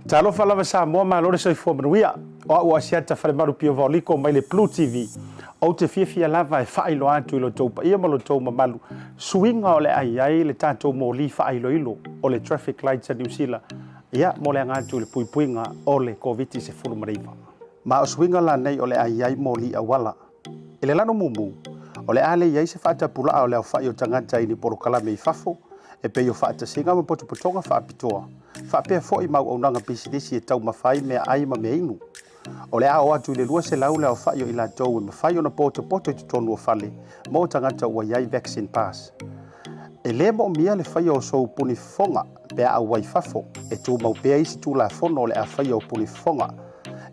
Talo falava Samoa ma lore sai fo manuia o Asiata Pio Vaoliko mai le BluTV o te fia lava e whailo atu ilo Taupea ma lo tau mamalu swinga o le ai le tātou mo li whailo ilo o le traffic lights a New Zealand ia mo le angatu le puipuinga o le COVID se fulu mariva ma o swinga la nei o le ai mo li awala ele lano mumu o le ale iai se whaata pula o le au whai o tangata i ni porokalame i fafo e pe yo whaata singa ma potopotonga whaapitoa whaapea foi mau au nanga pisidisi e tau mawhai mea ai ma mea inu. O le ao atu le lua se lau le au whai o ila tau e mawhai o na poto i tutonu o whale mo tangata ua iai vaccine pass. E le mo mia le whai o sou puni fonga pea au wai fafo e tu mau pea isi tu la fono o le a whai o puni fonga.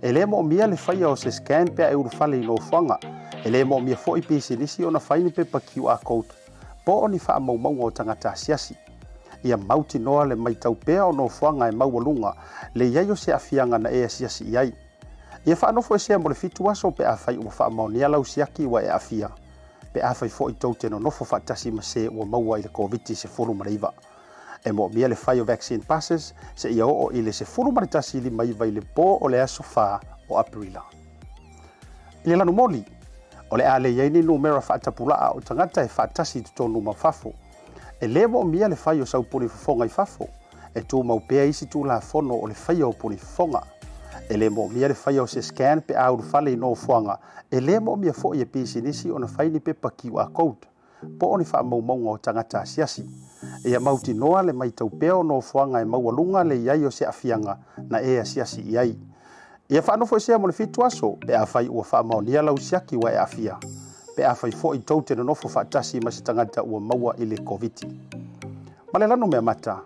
E le mo mia le whai o se scan pea e uru whale i no whanga. E le mo mia foi pisidisi o na whai ni pepa QR code. Po o ni wha mau o tangata siasi. Ia mauti noa le mai Taupea o no fuanga e maualunga le iai o se afianga na e asiasi iai. Ia whaanofo e sea mo le fitu aso pe a whai ua wha maonia lau siaki ua e afia. Pe a whai fo i tau teno nofo whaatasi ma se ua maua i le COVID se furu mariva. E mo mia le whai o vaccine passes se ia o i le se furu maritasi li maiva i le po o le aso wha o aprila. I le lanu moli, o le a le iai ni numera whaatapulaa o tangata e whaatasi tutonu mawhafo. E le mo mia le whai o sau puni fonga i fafo, e tu mau pea isi tu la fono o le whai o puni fonga. E le mo mia le whai o se scan pe auru whale i no fuanga, e le mo mia fo i e pisi nisi o na whai ni pepa QR code, po o ni wha maunga o tangata asiasi. E a mauti noa le mai Taupea o no fuanga e maualunga le iai o se afianga na e asiasi iai. E a whanofo e sea mo le fitu aso, pe a whai ua wha maonia lau siaki wa e afia. Pe a whai fo i tau tena nofo whaatasi ma se tangata ua maua i le COVID. Ma le lano mea mata,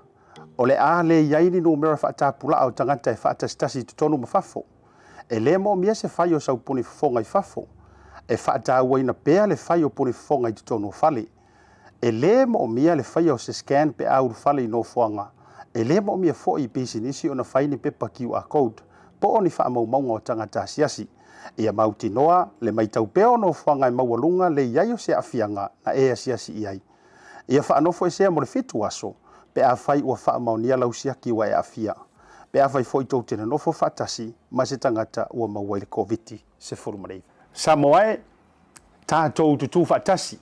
o le a le iaini no mera whaatapula au tangata e whaatasitasi tutonu ma fafo. E le mo mia se whai o sau puni fonga i fafo. E whaataua ina pea le whai o puni fonga i tutonu o whale. E le mo mia le whai o se scan pe auru whale i no fuanga. E le mo mia fo i pisi nisi o na whai ni pepa QR code. Po o ni wha maunga o tangata asiasi. Ia mauti noa le mai Taupea o no fuanga e maualunga le iai o se afianga na e asiasi iai. Ia whaanofo e sea mo le fitu aso, pe a whai ua wha maonia lau siaki wa e afia. Pe a whai fo i tau tena nofo whaatasi ma se tangata ua maua i le COVID se furu marei. Samoa e tātou tutu whaatasi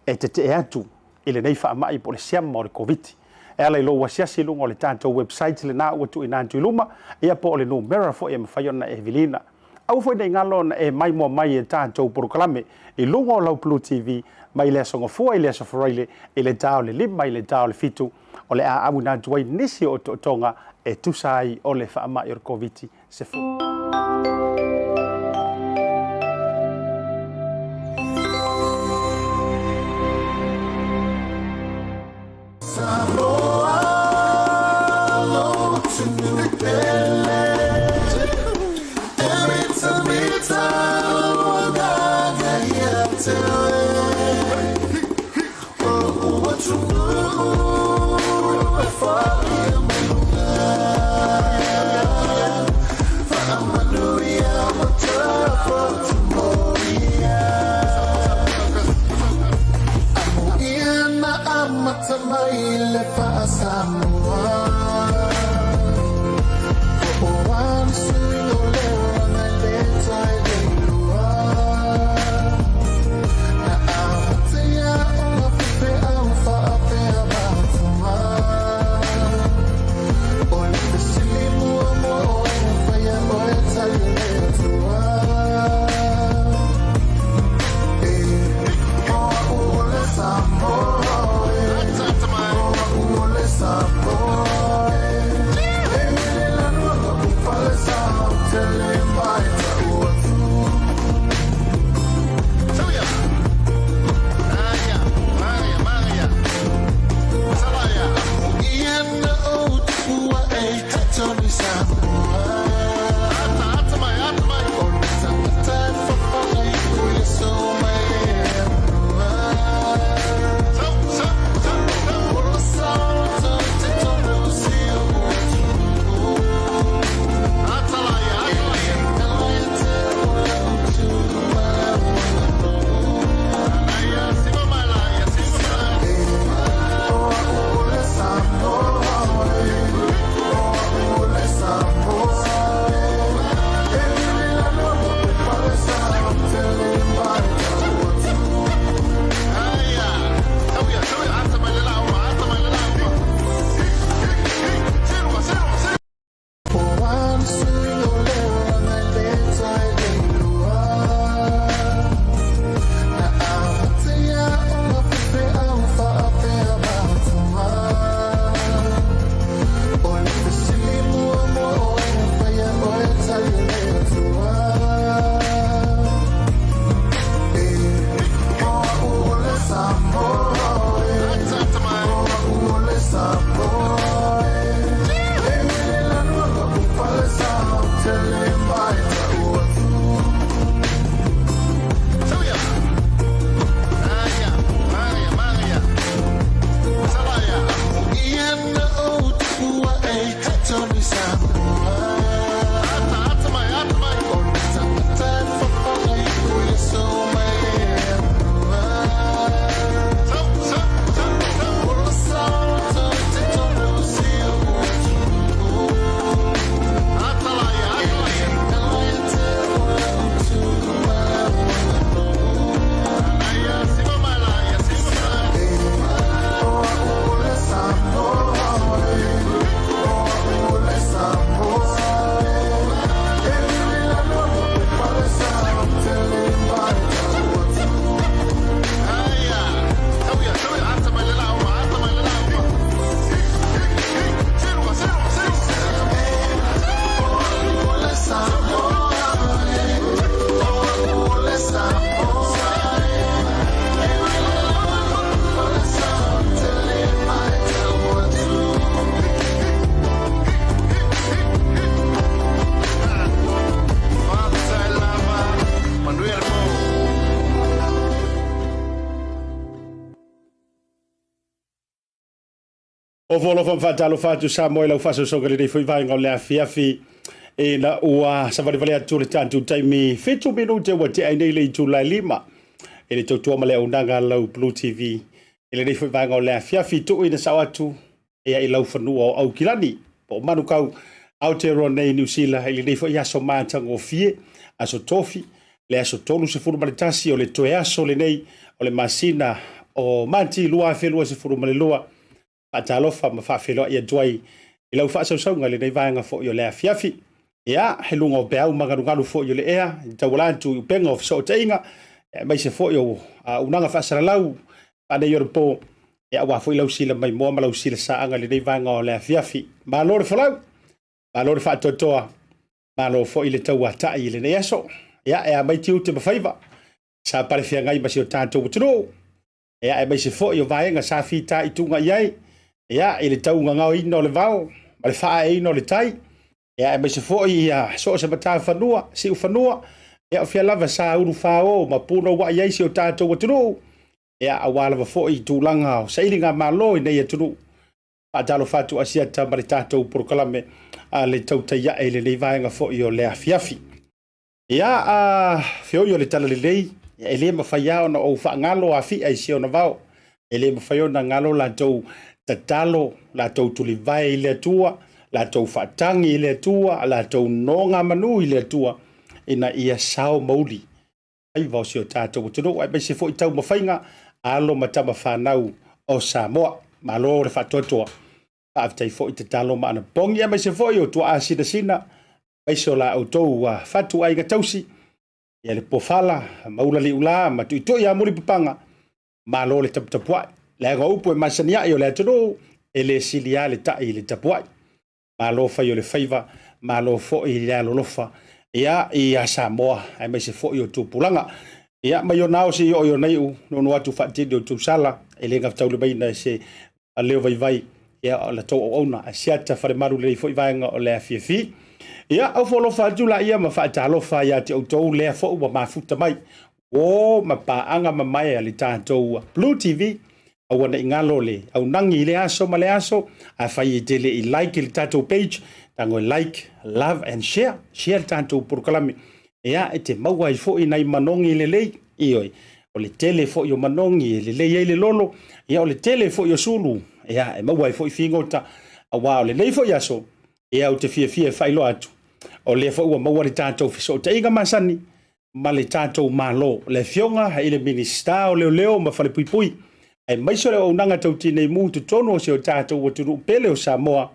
e te atu i le nei wha mai po le siama o le COVID. E ala i lo wasiasi lunga o le tātou website le nā ua tu i nāntu i luma, ia po le numera fo e mawhaiona e vilina. Au foi nei ngalo na e mai mo mai e tātou porokalame i lunga o lau BluTV mai le songa fua i le asoforaile i le tau le lima i le tau le fitu o le a amu nā tuai nisi o tonga e tusai o le whaama i o COVID se fu. Samoa O folo fatalo fatu Samoa lau faso sogale dei foi vai ngole afiafi e na ua sa vale atu le tantu taimi fitu minute wa te ai nei le July 5 e le tautua male unanga lau BluTV e le dei foi vai ngole afiafi tu ina sa atu e ai lau fanua au kilani po manu kau Aotearoa nei New Zealand e le dei foi aso mātango fie aso tofi le aso tolu se furu maritasi o le toe aso le nei o le masina o manti lua felua se furu male lua Atalofa ma fafelo ia tuai i lau faasausaunga le nei vaenga fo i o le afiafi ia he lunga o peau magarungalu fo i o le ea i taualantu i upenga o fiso teinga mai se fo i o unanga faasaralau ane i o po ia wa fo i lau sila mai moa ma lau sila saanga le nei vaenga o le afiafi ma lore falau ma lore faatotoa ma lo fo i le tau atai i le nei aso ia ea mai tiu te mawhaiva sa pare fiangai ma si o tātou utunu ia e mai se fo i o vaenga sa fita i tunga iai ia ele tau ngao ino le vao ma le faa ino le tai ia e mai se foi ia so se mata fanua si u fanua ia fia lava sa uru fao ma puno wa ia si o tatou atunu ia awala va foi tulanga sa ilinga malo i nei atunu atalo fatu asiata ma le tatou proklame a le Tautai ia ele le vaenga foi o le afiafi ia fio yo le tala le lei ele ma faya ona o fa ngalo afi ai si ona vao ele ma faya ona ngalo la tou tatalo la tau tuli vai le tua la tau fatangi le tua la tau nonga manu le tua ina ia sao mauli ai vau si o tātou tunu ai bai se fo i tau mawhainga alo matama whanau o Samoa malo le whatotoa paafitai fo i tatalo maana pongi ai bai se fo i o tua asina sina bai se o la au tau fatu ai ngatausi ia le pofala maula li ula ma tu i a muri pipanga malo le taputapuai le upo e masania i o le atunu e le silia le tai le tapuai malo fai o le faiva malo fo i le alolofa ia i a Samoa ai mai se fo i o tupulanga ia mai o nao si o nei u no atu fatidi o tusala e le ngaftau le baina se a leo vai ia la tau o ona Asiata Pio le fo i vaenga o le afiafi ia au folo fa jula ia ma fa talofa ia te autou le fo u ma futa mai o ma pa anga ma mai ali tātou BluTV au ana ingalo le au nangi le aso ma le aso a fai tele i like le tatou page tango like love and share tatou proklame ia e te maua i fo i nai manongi le lei ioi o le tele fo i o manongi le lei le lolo ia o le tele fo i o sulu ia e maua i fo i fingota a wa o le lei fo i aso ia o te fia failo atu o le fo ua maua le tatou fiso te inga masani ma le tatou malo le fionga ha ile minista o leo ma fale pui ai mai sore o nanga tau tine mu tu tono o se o tātou o tunu pele o Samoa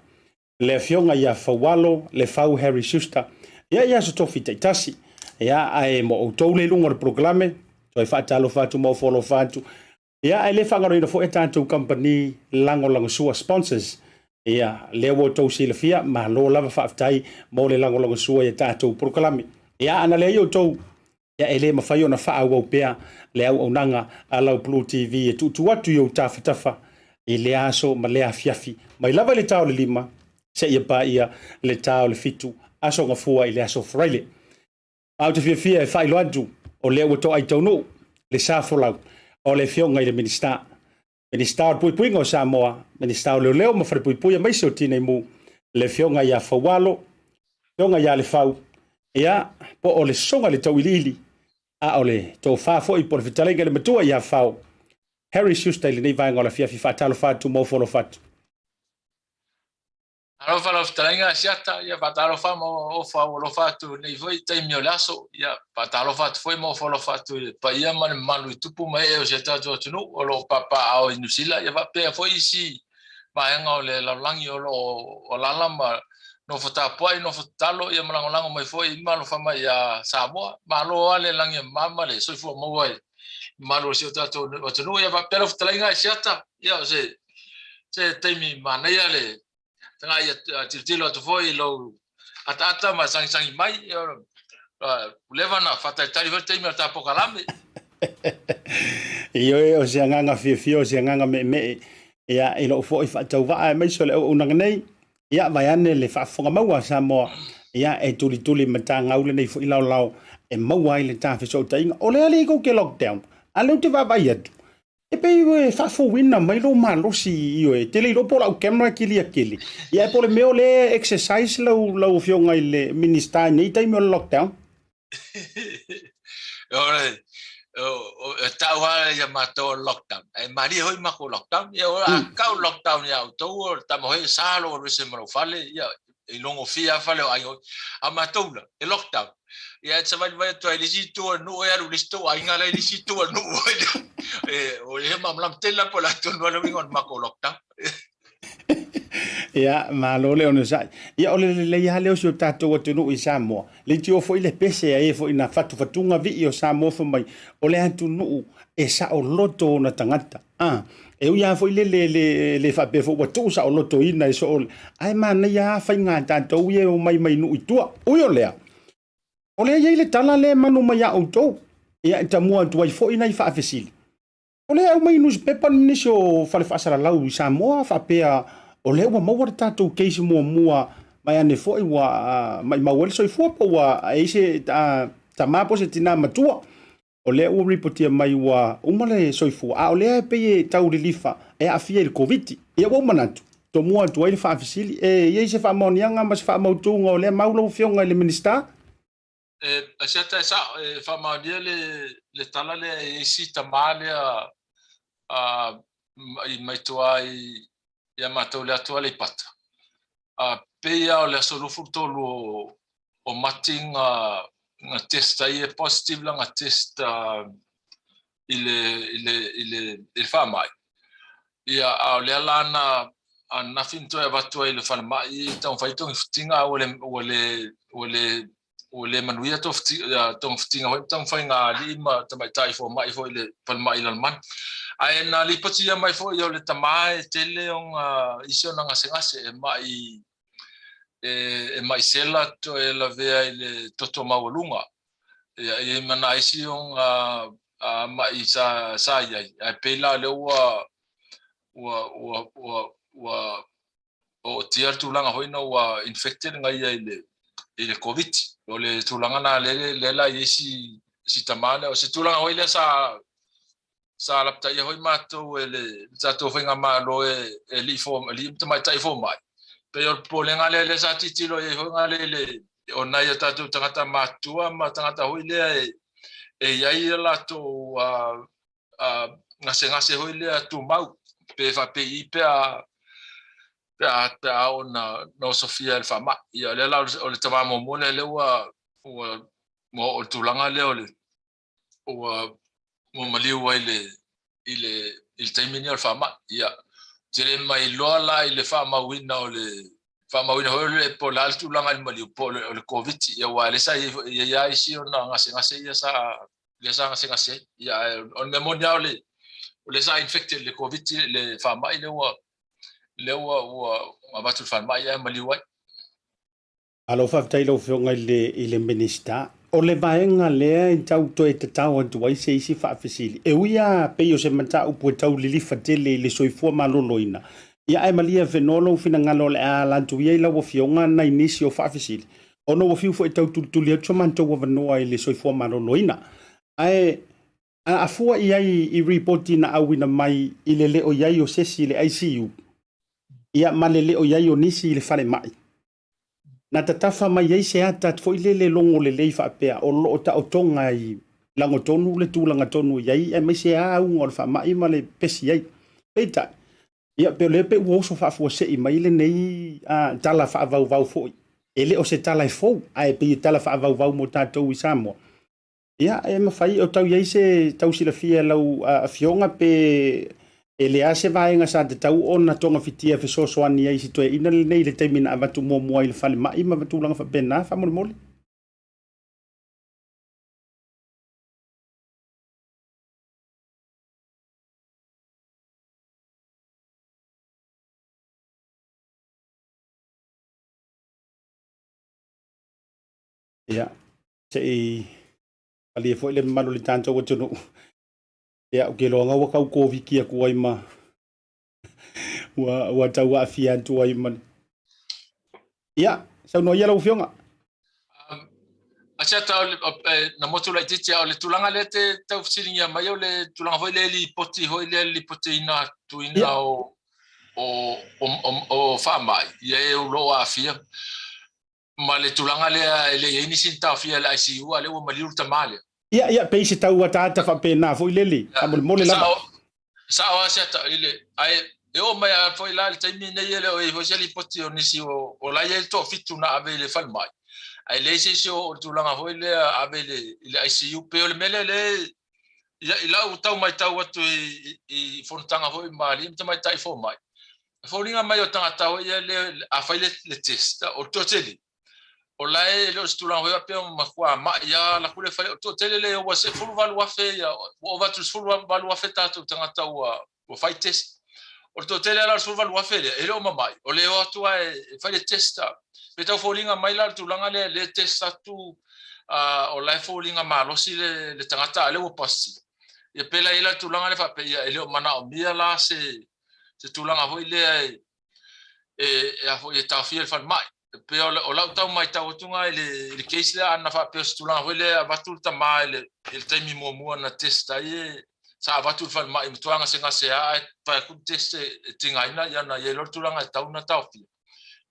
le fionga ia Faualo le fau Harry Schuster ia so tofi taitasi ia ai mo o tau le lunga le proklame so ai fatalo fatu mo follow fatu ia ai le fangaro ina fo e tātou company lango sua sponsors ia le o tau silafia ma lo lava faftai mo le lango sua e tātou proklame ia ana le o tau ia ele mawhai ona wha au pea le au nanga a lau BluTV e tu atu i o tafa i le aso ma le afiafi mai lava le tau le lima se ia pa ia le tau le fitu aso ngafua i le aso fraile au te fia e whai loantu o le au to ai tauno le safolau o le fionga i le minista o puipuinga o Samoa minista o leo ma whare puipuia mai se o tine mu le fionga ia Faualo fionga ia le fau ia po o le songa le tau ilili a ole to fa fo i por fitalenga le matua ia fau Harry Schuster le nei vaenga la fia fa talo fatu mo folo fatu alo fa lo fitalenga Asiata ia fa talo fa mo o fa lo fatu nei voi tai mio laso ia fa talo fatu foi mo folo fatu pa ia man malu tupu mai e o se tatu tunu o lo papa ao inusila ia va pe foi si vaenga o le langi o lalama no fota poi no fotalo ia malango mai foi malo fama ia Samoa malo ale langi mama le so fo mo wai malo si tato o tunu ia va pero ftalinga Asiata ia se temi mana ia le tanga ia tilo to foi lo ata ma sang mai leva na fata tari temi ta pokalame io o se nganga fio se nganga me ia ilo fo i fa tau va mai so le o nangai ia vai ane le whaafonga maua Samoa ia e tuli mata ngaule nei fo i lau e maua i le tafe so tainga o le ali ko ke lockdown a leu te vai atu e pe e fa fo wina mai lo malo si io e te le lo pola o camera kili akili ia po le meo le exercise lo fionga ile minister nei tai me lockdown ora tawa ya mato lockdown e mari hoi mako lockdown ya ora ka lockdown ya to ta mo he salo ro se mo fale ya e longo fia fale ai a matoula e lockdown ya tsa vai to ele si to no e aru listo ai ngala ele si to no e o e mamlam tela pola to no lo ngon mako lockdown ia malo le ona sai ia ole le ia le o si tatou atu no i Samoa le tio foi le pese ai foi na fatunga vi o Samoa fo mai ole atu no e sa o loto na tangata e ia foi le fa pe fo watu sa o loto ina so ai mana ia fa nga tatou ia o mai no i tua o yo le ole ia le tala le manu mai auto ia tamua tu ai foi na i fa fesili ole au mai nus pepa ni so fa le fa sala lau i Samoa fa pe o le ua maua tatou keisi mua mai ane foi wa mai mawel soi fua po wa eise ta mapo se tina matua o le ua reportia mai wa umale soi fua o le pe tau lilifa e afia il covid ia wa manatu to mua tu ai fa fisili e ye se fa monianga mas fa mautunga o le maulo fionga le minister Asiata sa fa maudia le tala le isi tamale i mai tuai ia matou le atua le pata peia o le asolufu tolu o mati nga test ai e positive la nga test ile whamai ia o le alana na finto e vatua ile whamai tau whaitong i fitinga o le manuia tong fitinga hoi tau whainga lima tamai tai fo mai fo ile whamai lalman ai na lipati ia mai fo ia le tamae tele on isio na ngase e mai sela to e la vea ile toto maulunga e mana isio mai sa ia ai pela le wa o tiar tulanga hoina wa infected ngai ile covid o le tulanga na le la isi si tamale o se tulanga hoile sa lapta ia hoi matou ele tatou whainga malo e li tamai tai fo mai pe o polenga le sa titilo e honga le o nai o tatou tangata matua ma tangata hoi le e iai latou ngase hoi le tu mau pe fa pe i pe a ona no Sofia el fama ia le la o le tama mo mole le wa mo o tulanga le o mo maliu wa il taimini al fama ia tele mai lola ile fama wina o le fama wina ho le po la tu langa maliu po le covid ia wa le sa ia isi ona ngase ia sa le sa ngase ia on memoria le sa infected le covid le fama ile wa abatu fama ia maliu wa alo fa tailo fionga ile minister o le vaenga lea i tau to e te tau antu wai se isi wha afesili. E uia pe o se mata upu e tau lilifa tele le soifua maloloina. Ia e malia venolo fina ngalo le a lantu ia ila wafionga na inisi o wha afesili. Ono wafiu fo e tau tulituli atu manto wavanoa i le soifua maloloina. Ae a fua iai i reporti na awina mai i le leo iai o sesi le ICU. Ia ma le leo iai o nisi i le fale mai. Na tatafa mai ai se ata foi le longo le leifa pea o lo ta otonga i lango tonu le tulanga tonu iai e mai se a un fa mai ma le pesi ai peita ia pe le pe wo so fa fo se i mai le nei a tala fa vau foi ele o se tala fo ai pe tala fa vau mo tatou i Samoa ia e ma fai o tau iai se tau sila fia lau a fionga pe ele a se vaenga sa te tau ona tonga fitia fe so soani ai si toe ina le nei le taimina avatu mua i le fale mai ma vatu langa fa pena fa mole ia se i ali foi le malu le tanto o tunu ia o ke longa wa kau ko vikia ko ai ma wa tau a fia tu ai man ia sa no ia lo fionga Asiata na motu lai titi o le tulanga le te tau fisilinga mai o le tulanga hoi le li poti hoi le li poti ina tuina o whamai. Ia e ulo a fia. Ma le tulanga le ini sin tau fia le ICU a le o maliru tamale. Ia peisi tau wa tata fa pe na foi leli. Mole la. Sa o asiata ile ai e o mai a foi la le taimi nei ele o e foi li poti o nisi o la ye to fitu na ave le whamai. Ai le se o tulanga hoi le ave le ICU pe o le mele le ila u tau mai tau atu i fontanga hoi mali mta mai tai fo mai. Fōringa mai o tangata hoi le a fai le test o toteli. O lai le o tulanga hoi ape o makua ma ia la kule fai o toteli le o se fulu valu afe ia o vatu fulu valu afe tatu tangata o fai test. O toteli ala fulu valu afe le ele o mamai. O le o atua e fai le test pe tau fōringa mai la tulanga le test atu o lai fōringa malosi le tangata le o pasi. Ia pela ila tulanga le fape ia ele o mana o mia la se tulanga hoi le a hoi e tawhia le whan mai. Pe o lau tau mai tau tunga le case le ana wha pe o tulanga hoi le a vatul ta mai le taimi mua na testa i sa a vatul whan mai mtuanga se ngase a e whai kun teste tingaina ia na ye lor tulanga e tau na tawhia.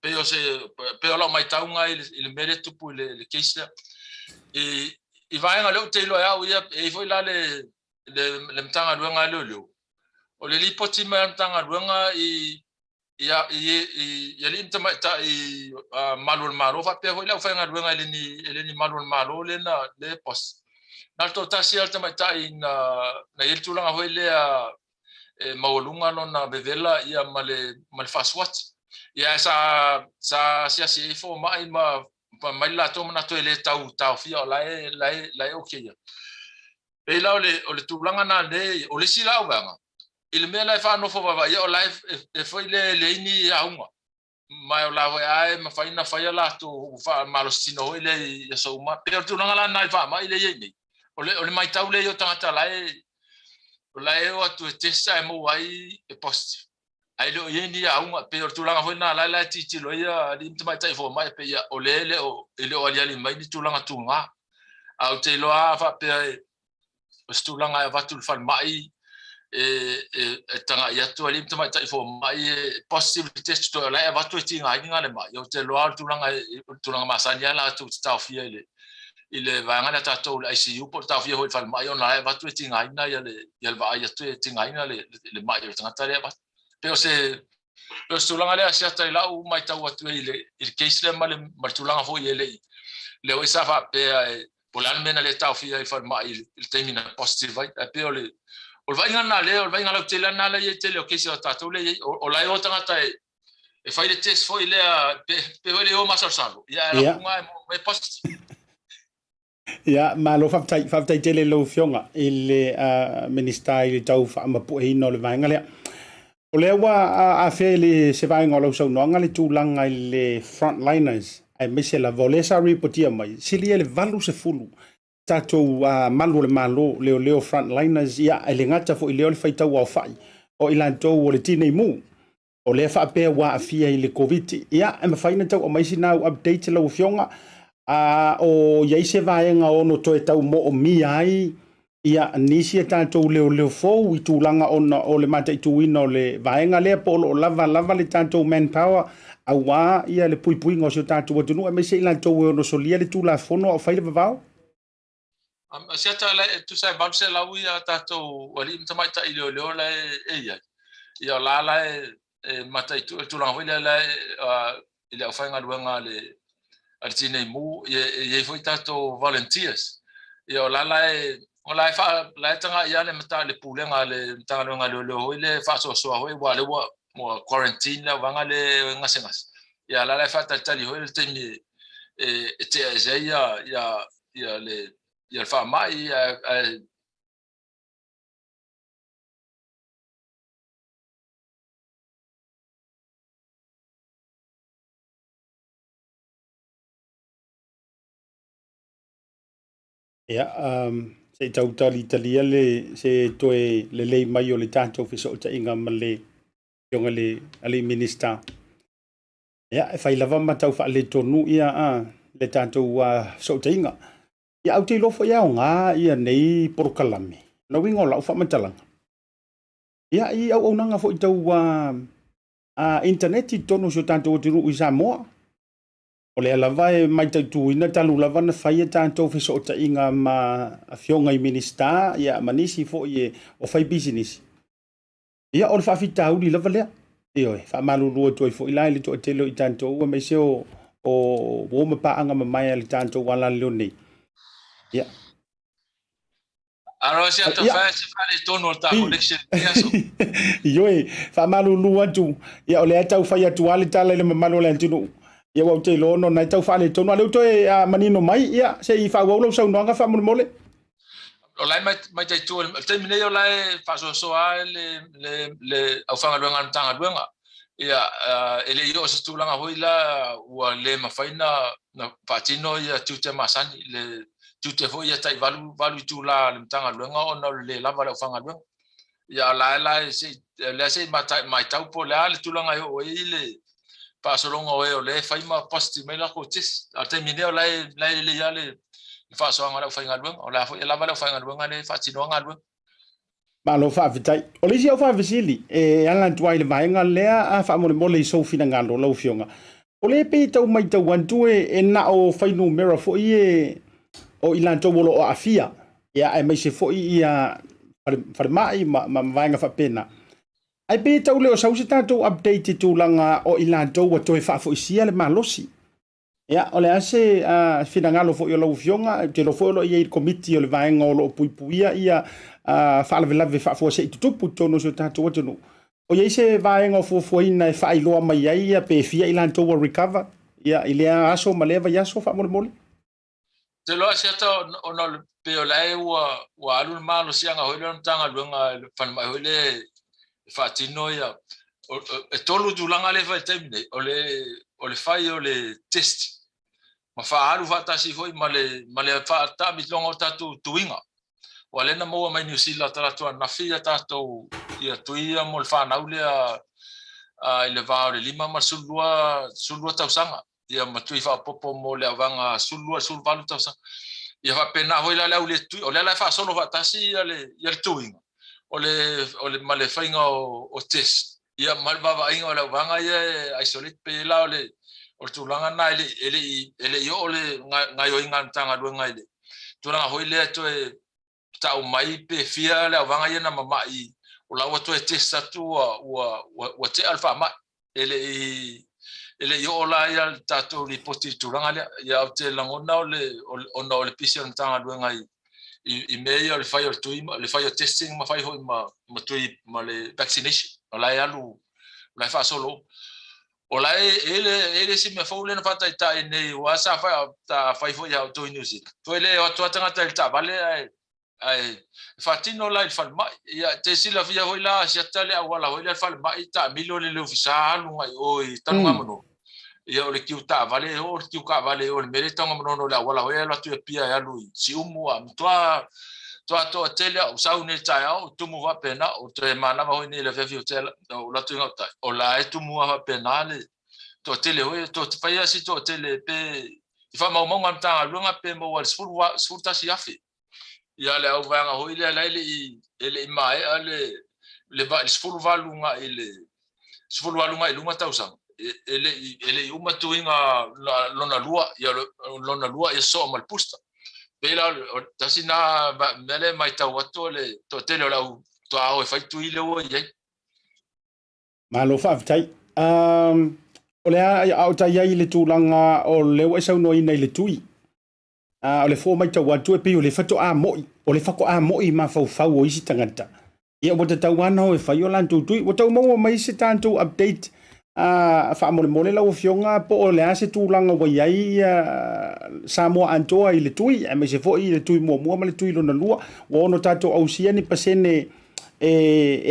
Pe o lau mai taunga i le mere tupu le case le i vaenga leo te ilo e au ia e foi la le mtanga luenga leo. O le lipoti mai mtanga luenga ia li mta mai ta i malul malo fa pe foi la faenga luenga ele ni malul malo le na le pos. Na to tasi alta mai ta i na il tulanga hoi le maulunga no na bevela ia mal faswat. Ia sa si fo mai mai la to na to ele tau fia lai okay. Pe la o le tulanga na le o le sila o banga. Il me la fa no fo va ia o live e foi le ini aunga. Mai o la vai ai ma fa ina fa ia la to fa malostino ile ia so ma pe o tulanga la na fa mai le ye. O le mai tau le yo tanga o la e o tu testa e mo ai e post. Ai lo ye ni aunga pe o tulanga foi na la titi lo ia di mai tai fo mai pe ia o le o ali mai ni tulanga tunga. Au te lo a fa pe o tulanga va tu fa mai tanga ia tu ali mai tai fo mai positive test to la va tu tinga inga le mai o te lo a tulanga masania la tu sta fia ile va ngana ta to ICU por ta fia ho fa mai ona va tu tinga ina ia va ia tu tinga ina le mai o tanga tare va pero tulanga le asiata la u mai ta watu ile case le mal tulanga fo ile le o sa fa pe polan mena le ta fia fa mai il termina positive vai pe o vai ngana le o vai ngana tele na le tele o case o ta to le o la o tanga ta e fai le test fo ile pe le o masal salo ia la kunga e positive. Ia malo faftai tele lo fionga ile minister ile tau fa ma pu hino le vanga le o le wa a fele se vai ngolo so no ngale tulanga ile frontliners ai mese la volesa reportia mai sili le valu se fulu tato malu le malo leo frontliners ia ele ngata fo ile le faita wa fai o ilanto o le tine mu o le fa pe wa afia ile covid ia e mafaina tau o mai sina update lo fionga o ia se vaenga ono to e tau mo o mi ai ia nisi e tātou leo fōu I tūlanga o le mata I tuina o le vaenga lea po o lava le tātou manpower a wā ia le pui ngos o tātou atunu e me se ilan tau e ono solia le tūla fono o whaile vavao? Asiata tu sai bau se lau ia tātou wali mtamai ta I leo la ia ia la mata I tūlanga hoi la ile au whainga luenga le tine mu ye foi tātou volunteers ia la o la fa la tanga ia le mata le pulenga le tanga nga lo le fa so hoi wa le mo quarantine la vanga le ngasengas ia la fa tali hoi le tini te ia le fa mai Ia se tautali Italia le se toe le lei mai o le tātou fiso ta inga ma le yonga le minister. Ia e whai lava matau wha le tonu ia le tātou so ta inga. ia au te lofo ia o ngā ia nei porokalame na wingo lau whamatalanga ia I au au nanga fo I tau internet I tono so tātou te ruu I Samoa o le alava e mai tautuina talu lava na whaia tātou whiso o ta inga ma a whionga I minista ia manisi fo I o whai business ia o le whawhita auli lava lea Ioe, whamalulua toi fo I lai le to atelo I tātou ua mai se o woma paanga ma mai le tātou wala leo nei. Ia. Aro se ata fa se fale tono ta connection yaso. Ioe, whamalulua tu. Ia o le atau whai atu ale tala le mamalo le antino. Ia wau te lono na tau whale tono. Aleu toi manino mai, ia, se I whawaulau sau noanga whamone mole. O lai mai tai tu te mine o lai fa so le au fanga luanga tanga luanga ia ele yo se tu langa hoila ua le mafaina na patino ia tu te masani le tu te foi ia tai valu tu la le tanga luanga ona le lava le fanga luanga ia la se mai tau po le tu langa o ile pa so longa o le faima posti me la cotis a te mine o lai le ia le fa so ngala fa ngalwang o la fo la va la fa ngalwang le fa tino ngalwang ma lo fa vitai o le sia fa visili ala tuai le vai ngalea a fa mo le so fina ngalo lo fionga o le pe tau mai tau wantu na o fa no mera fo o ilan to bolo o afia ya ai mai se fo ia fa mai ma vai nga fa pena ai pe tau le o sa usita to update tu langa o ilan to wa to fa fo sia le malosi ia o le ase finangalo fo yo lo fionga te lo fo lo ia committee o le vaenga o lo puipuia ia fa lave fa fo se tupu tono so tato no o ia se vaenga fo fo ina fa ilo mai ia pe fia ilan to recover ia ile aso maleva ia so fa mole te lo se to ono pe o lai wa alu malo sianga ho le tanga luanga fa mai ho le fa tino ia e tolu du langa le fa temne o le fai o le test ma fa alu fa tasi foi ma le fa ta mi longa tatu tuinga wale na mo mai New Zealand tatu na fia tatu ia tuia mo fa na ule ile va le lima ma sulua tausanga ia ma tui fa popo mo le avanga sulua valu tausanga ia fa pena hoi la ule tu o le fa solo fa tasi ia le tuinga o le ma le fainga o test ia mal va inga la vanga ia isolate pe la o tulanga na ele yo le nga yo inga tanga lu nga ile tulanga hoile to ta o mai pe fia le vanga ia na mai o la to testa tu o te alfa ma ele yo la ia ta to li poti tulanga ia te langona o le pisia tanga lu nga I meio le fai o testing ma fai ho ma tui ma le vaccination o la alu la fa solo o la ele si me fo le na fata tai nei wa sa fa ta fai fo ya to New Zealand to ele o to tanga ta vale ai fatino la il fa ma ya te si la via ho la si tale wala ho la fa ma ta milo le ufisa lu ngai o tanu ngamono ia o le kiuta vale o le kiuka vale o le mere tanga mono la wala ho la tu pia ya lu si umu am to tele o sau ne tai o tumu va pena o te mana va ni le vevi hotel o la tu ngata o la e tumu va pena le to tele o to te fai si to tele pe I fa mau ngam tanga lunga pe mo wal sfurta si afi ia le au vanga ho ile la ile mai le va sfur valunga ile sfur valunga ilunga tausang ele uma tuinga lona lua ia so mal pusta pela tasina mele mai tau ato le to tele la to au e fai tu ile o ye malo fa tai o le au tai ai le tulanga o le wa sau no ina le tui o le fo mai tau atu e pe o le fato a moi o le fako a moi ma fau o isi tangata ia o te tau ana o e fai o lan tui o tau mau mai se tanto update fa mole la o fionga po o le ase tulanga wa ai Samoa antoa I le tui e me se fo I le tui mo ma le tui lona lua o no tato au sia ni pasene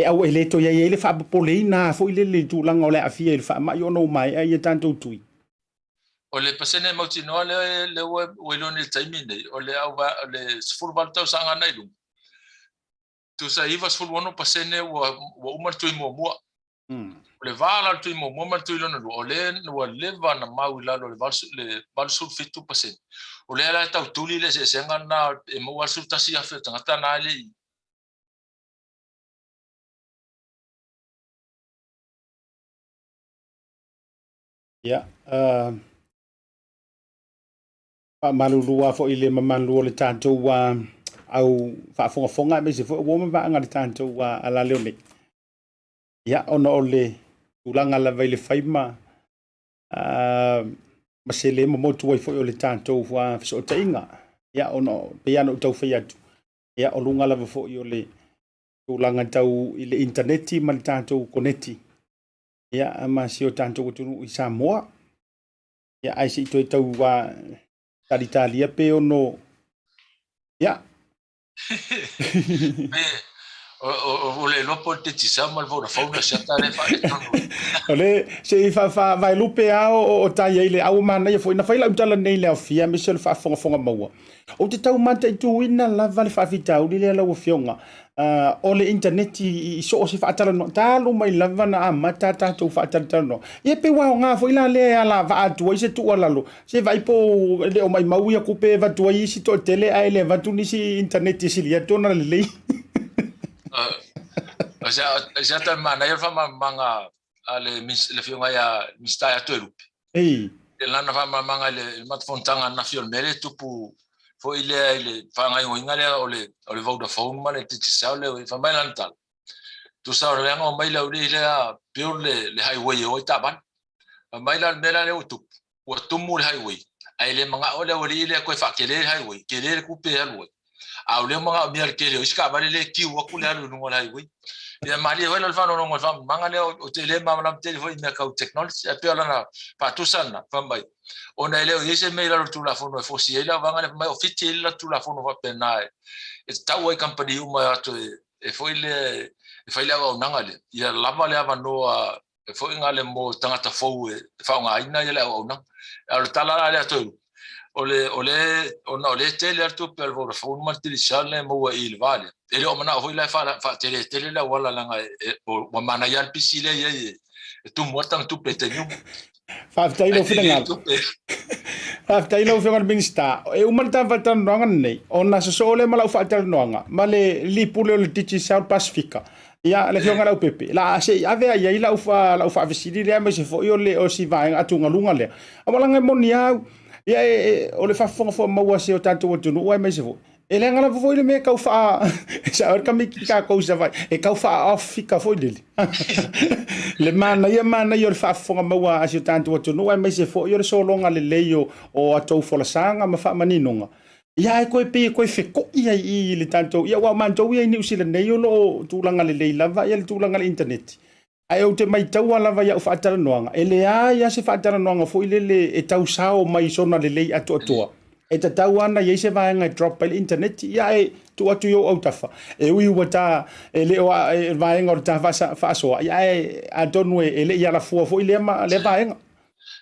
au ele to ia ele fa polina fo le tulanga o le afia ele fa mai ono mai ai tanto tui o le pasene mautino le o lo ni taimine o le au le football tau sanga nai lu tu sa iva football no pasene o uma tui mo le vala tu mo mo tu lo no o le va na mau la lo le val su fitu percent o le ala tau tuli le se senga na e mo wa su tasi afe tanga na le ya malulua fo ile mamanlu le tanto wa au fa fonga me se fo wo ma nga le tanto wa ala leone ya ona ole ulanga la vai le faima masele mo motu wai fo le tanto wa so tainga ya ono piano tau fa yatu ya olunga la fo le ulanga tau ile interneti mal tanto koneti ya ma si o tanto tu i Samoa ya ai si to tau wa Italia pe ono ya o le lopo te tisama al Vodafone sa tare fa ole se fa vai lupe o tai ile au mana ia foi na faila utala nei le afia me se fa fonga maua o te tau mata i tu ina la vale fa vita o le la o fionga o le internet i so se fa atala no talo mai lava na mata to fa atala no ia pe wa nga foi la le ala va atu se tu ala lo se vai po le o mai mau ia kupe va tu i si to tele ai le va tu ni si internet si lia tona le já tá mana eu fama manga ale le fionga ya mista ya tu ei la na fama manga le matfontanga na fiol mele tupu fo ile fanga inga le ole Vodafone male te saule fa mai lantal tu sa le ngo mai le ile pure le highway o taban mai la mera le tu o tumu le highway ai le manga ole ile ko fa kele highway kele ku pe alwe au le manga mi al kele iska vale le ki wa ku le alu no highway ya mali wala el fano no fam manga le o tele mama telefone na ka technology a pe na pa tu sana fam bai ona ele o ese me la tu la fono fo si ele vanga le mai ofiti la tu la fono va pena e tau company uma to e foi le o nangale ya lava le ava no e foi ngale mo tangata fo e fa nga ina ele o na al tala le to ole tele tu per Vodafone ma tilisale mo il vale ele o mana foi la fa tele la wala langa o mana ya pisile ye tu mortang tu petenyo fa tailo finanga fa tailo finanga minista e uma ta falta nonga nei ona so sole mala fa tal nonga male li pule le titi South Pacifica ya le finanga la pepe la se ave ya ila fa visidi le me se fo yo le o si va atunga lunga le amala ngai monia ya o le fa fo maua se o tanto o tunu o me se fo ele ngala fo ile me ka fa sa ka mi ka ko sa vai e ka fa afika fo ile le mana yo fa fo maua se o tanto o tunu o me se fo yo so longa le leio o atou fo la sanga ma fa maninonga ya ko pe ko fe ko ia i le tanto ya wa man to ia ni usile nei lo tu langa le leila va ya tu langa le internet ai o te mai tau ala vai au whaatara noanga. E le ia se whaatara noanga fo ile e tau sao mai sona le lei atu atua. E ta tau ana i se vaenga drop by internet ia e tu atu yo au tafa. E ui ua ta e le oa e vaenga o ta whaasoa. Ia e a donu e le ia la fua fo ile ma le vaenga.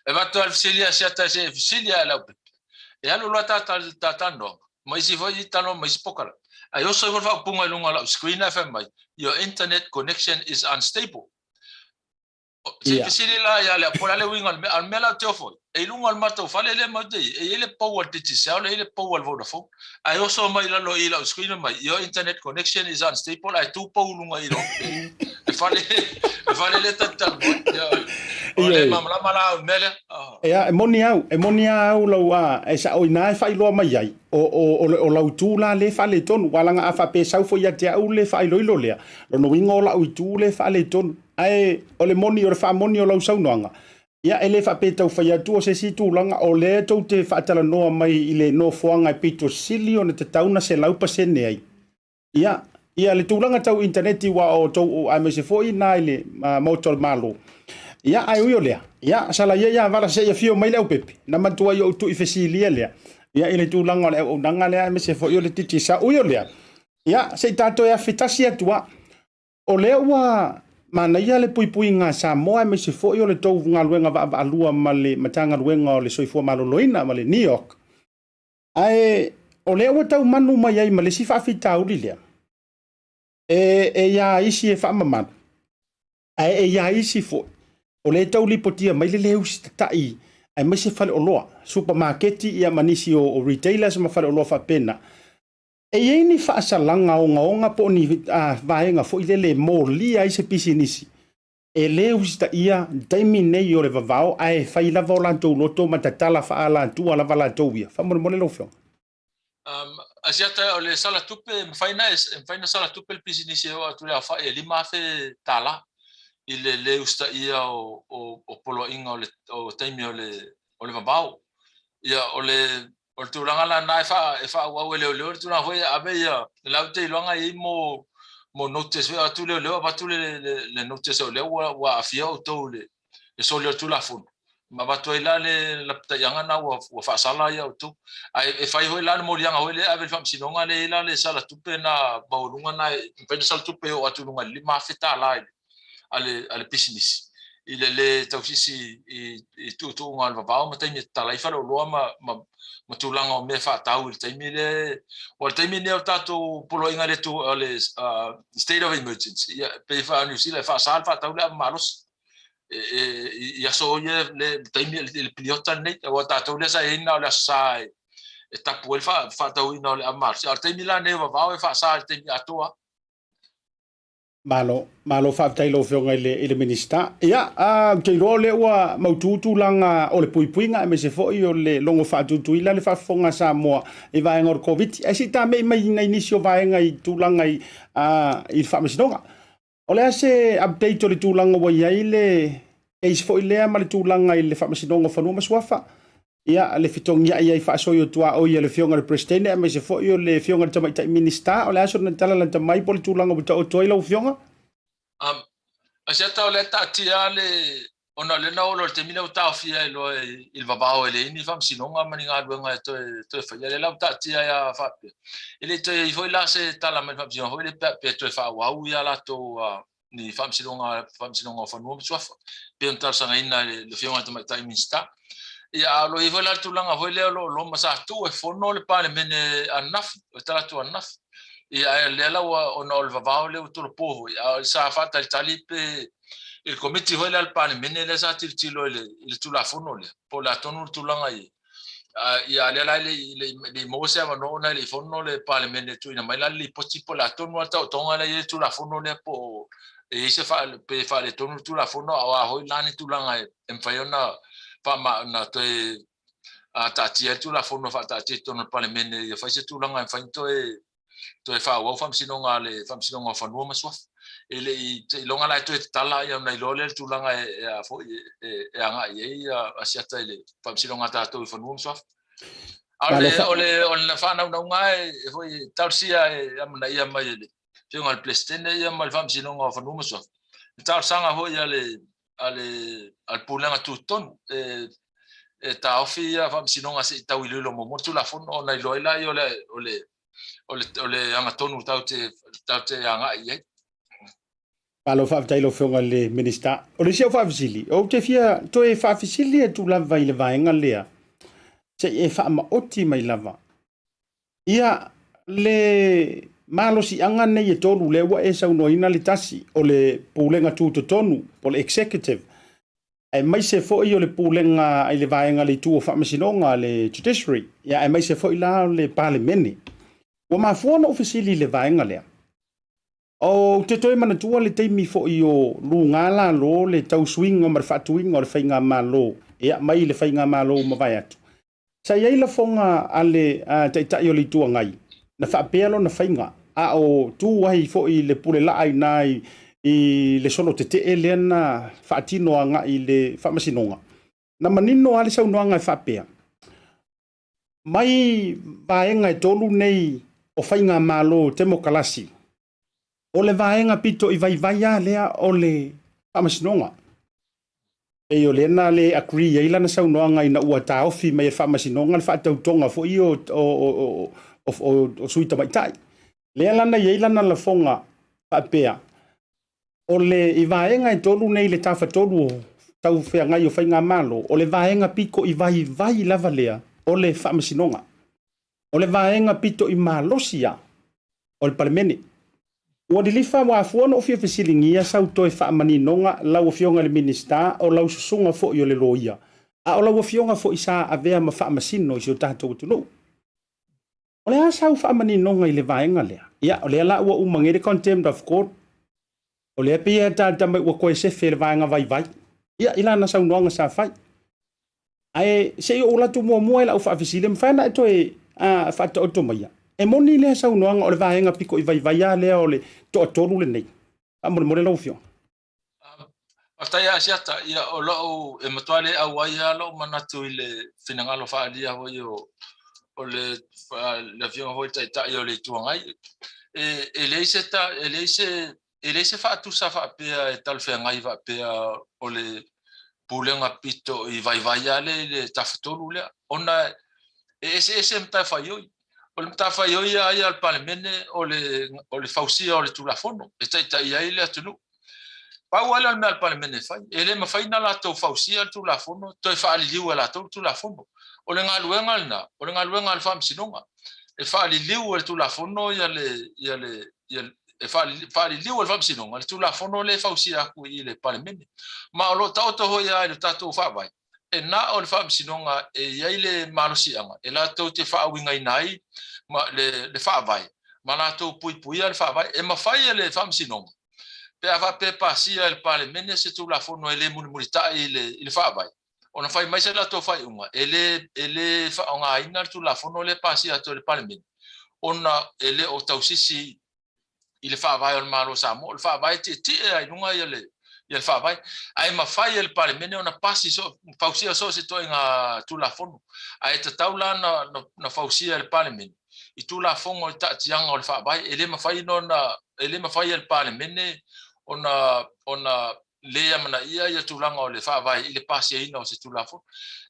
E vatu al fisilia siata se fisilia la upe. E alu loa ta tano. Mai si foi tano mai spokala. Ai oso i wolfa punga lunga la screen FM mai. Your internet connection is unstable. Se fisili la ya le pola le winga al mela teofo e lunga al mata fale le mate e ele power titi sa ele power Vodafone ai oso mai la lo ila screen mai your internet connection is unstable ai tu po lunga ilo e fale le tatal ya ole mamla mala mele ya e monia au lo e sa o ina fa ilo mai ai o la tu la le fale ton wala nga fa pe sa fo ya te au le fa ilo le lo no winga la tu le fale ton ai ole moni o fa moni o lau saunoanga ia ele fa pe tau fa ya tu se situ langa o le tau te fa tala no mai ile no foanga pito silio ne te tauna se lau pasene ai ia le tulanga tau interneti wa o tau ai me se foi na ile motor malo ia ai uyo le ia sala ia vala se ia fio mai le pepe na matua yo tu ifesilia le ia ile tulanga le o nanga le me se foi le titi sa uyo le ia se tato ya fitasia tua o le wa mana ia le pui nga Samoa me se fo yo le tau nga luenga va alua male matanga luenga le soifua maloloina male New York ai o le o tau manu mai ai male si fa fita ulile e ya isi e fa mama e ia isi fo o le tau lipotia mai le usi tatai ai mai se fale o loa supermarketi ia manisi o retailers ma fale o loa fa pena e ia ni fa salanga o nga po ni vaenga fo ile le moli ai se pisinisi e le usi ta ia taimi nei o le vavao ai fai la vola to loto matatala fa ala tu ala vala to ia fa mo le lo fo Asiata o le sala tupe mfaina sala tupe le pisinisi o atu le fa e lima fe tala ile le usta ia o polo inga o taimi o le vavao ia o le tulanga la na fa wa le tulanga foi ave ia la te longa i mo notice atu le atu le notice o le wa afia o to le so le tu la fun ma va to ila le la tayanga na wa fa sala ia o tu ai fai ho ila mo lianga ho le ave fam sinonga le ila le sala tupe na baulunga na pe sala tupe o atu lunga lima feta la ale business ile le tausisi i tu ngal va ma taimi tala fa lo ma tulanga o me fa tau il taimi le o taimi ne o tato polo inga le tu le state of emergency ya pe fa New Zealand fa sal fa tau le malos ya so le taimi le pilota nei o tato le sa ina le sa e tapu el fa tau ina le amar al taimi la ne va fa sal taimi atoa malo fa tailo fionga ile minista ia ke role wa maututu langa o le puipuinga me se foi o le longo fa tutu ila le fa fonga Samoa e vai ngor covid e si ta me mai na inisio vai ngai tulanga i fa mesonga o le ase update o le tulanga wa ile e si foi le ma le tulanga i le fa mesonga fa no maswafa ia le fitongia ia fa so yo tua o ia le fionga le presidente me se foi o le fionga le tamai minista o le aso na tala la tamai po le tulanga o toilo fionga Asiata o le tatia le ona le na o le temina o tafia il vavao ele ni fam sinonga maninga duanga to fa le la tatia ya fa ele to i foi la se tala me fam sinonga ele pe to fa wa ya la to ni fam sinonga fa no swafa pe ontar sanga ina le fionga tamai minista ia lo i foi la tulanga foi le lo masa tu e fono le pale mene anaf o tala tu anaf ia le la o no le vavao le tu povo ia sa fa tali pe il committee foi al pane mene le sa tilo il tu la fono le po la tonu tulanga ia le la le mo se va no na le fono le pale mene tu ina mai la li poti po la tonu ta tonga le tu la fono le po e se fa pe fa le tonu tu la fono a hoi la ni tulanga em fa ona pa ma na te ta tia tu la fono fa ta tia tonu pale mene ia fa se tulanga fa to e fa wa fam sinonga fa no maswa ele i longa la to tala ia na lole tu langa e fo e anga e asiata ele fam sinonga ta to fa no maswa ole fa na ngai e foi tarsia e amna ia mai ele fiong al plestene ia mal fam sinonga fa no maswa tar sanga ho ia ale al pulanga tu ton e ta ofia fam sinonga se ta wilelo mo tu la fon ona loela ole anga tonu taute anga ye malo fa tailo fionga le minista o le fa visili o te fia to e fa visili e tu lava ile vaenga lea se e fa ma oti mai lava ia le malo si anga nei e tolu le wa e sa no ina le tasi o le pulenga tu tonu o le executive e mai se fo i o le pulenga ile vaenga le tu o fa masinonga le judiciary ia e mai se fo ila le parliament o ma fuana ofisili le vaenga lea. O te toi mana tua le teimi fo i o lungala lo le tau swing o marfatuinga o le whainga malo. Ea mai le whainga malo ma vai atu. Sa iei la fonga ale teitai o le tua ngai. Na whapealo na whainga. A o tu wahi fo i le pule laai nai i le solo te te eleana whaatino anga i le whamasinonga. Na manino ale sau noanga e whapea. Mai vaenga e tolu nei o whainga malo te mokalasi. O le vaenga pito i vai lea o le whamasinonga. E o lena le agree e ilana sau noanga ina ua taofi mai e whamasinonga le whaatautonga fo i o suita maitai. Lea lana i ilana la fonga whapea. O le i vaenga e tolu nei le tafa tolu tau whea ngai o whainga malo. O le vaenga piko i vai lava lea o le whamasinonga. O le vaenga pito i malosia o le palemene. Ua di lifa wa fuana o fia fesilingia sau toi whaamaninoga lau fionga le minista o lau susunga fo i o le loia. A o lau fionga fo isa avea ma whaamasino i si o tātou tunu. O le a sau whaamaninoga i le vaenga lea. Ia, o le ala ua umangere contempt of court. O le pia tātama ua koe sefe le vaenga vai vai. Ia, ila na sau noanga sa fai. Ai, se i o latu mua e lau whaafesile mwhana e toi whaata otomaya. E moni lea sau noanga o le vaenga piko i vai vai a lea o le toa tolu le nei. A more lau fionga. Aftai Asiata ia o lo e matuale au ai alo manatu ile finangalo fa dia ho yo o le avion ho ta yo le tuangai e leise fa tu sa fa pe e tal fe ngai va pe o le pulenga pito i vai vai ale le taftolu le ona ese mta fa yo o le mta fa yo ia al parlemene o le fausia o le tulafono e ta ia ile atunu Faualo al mal parlemene fai. Ele ma fai na la to fausia tu la fono, to fa ali liu la to tu la fono. O le ngaluenga na, o le ngaluenga al fam sinonga. E fa ali liu tu la fono ia le e fa ali liu al fam sinonga, tu la fono le fausia ku i le parlemene. Ma o lo tau to ho ia le tatu fa vai. E na o le fam sinonga e ia le malosianga. E la to te fa winga nai ma le fa vai. Ma la to pui al fa vai e ma fai le fam sinonga. Pe ava pe pasia il parlemene se tu la fono ele mulita il fa vai ona fai mai se la to fai uma ele fa nga ina tu la fono le pasia to il parlemene ona ele o tausisi il fa vai on malo samo il fa vai ti ai nunga il fa vai ai ma fai il parlemene ona pasi so pausia so se to nga tu la fono ai te taula na fausia il parlemene i tu la fono ta tianga il fa vai ele ma fai il parlemene ona lea mana ia tulanga o le fa vai ile pasi ina o se tulafo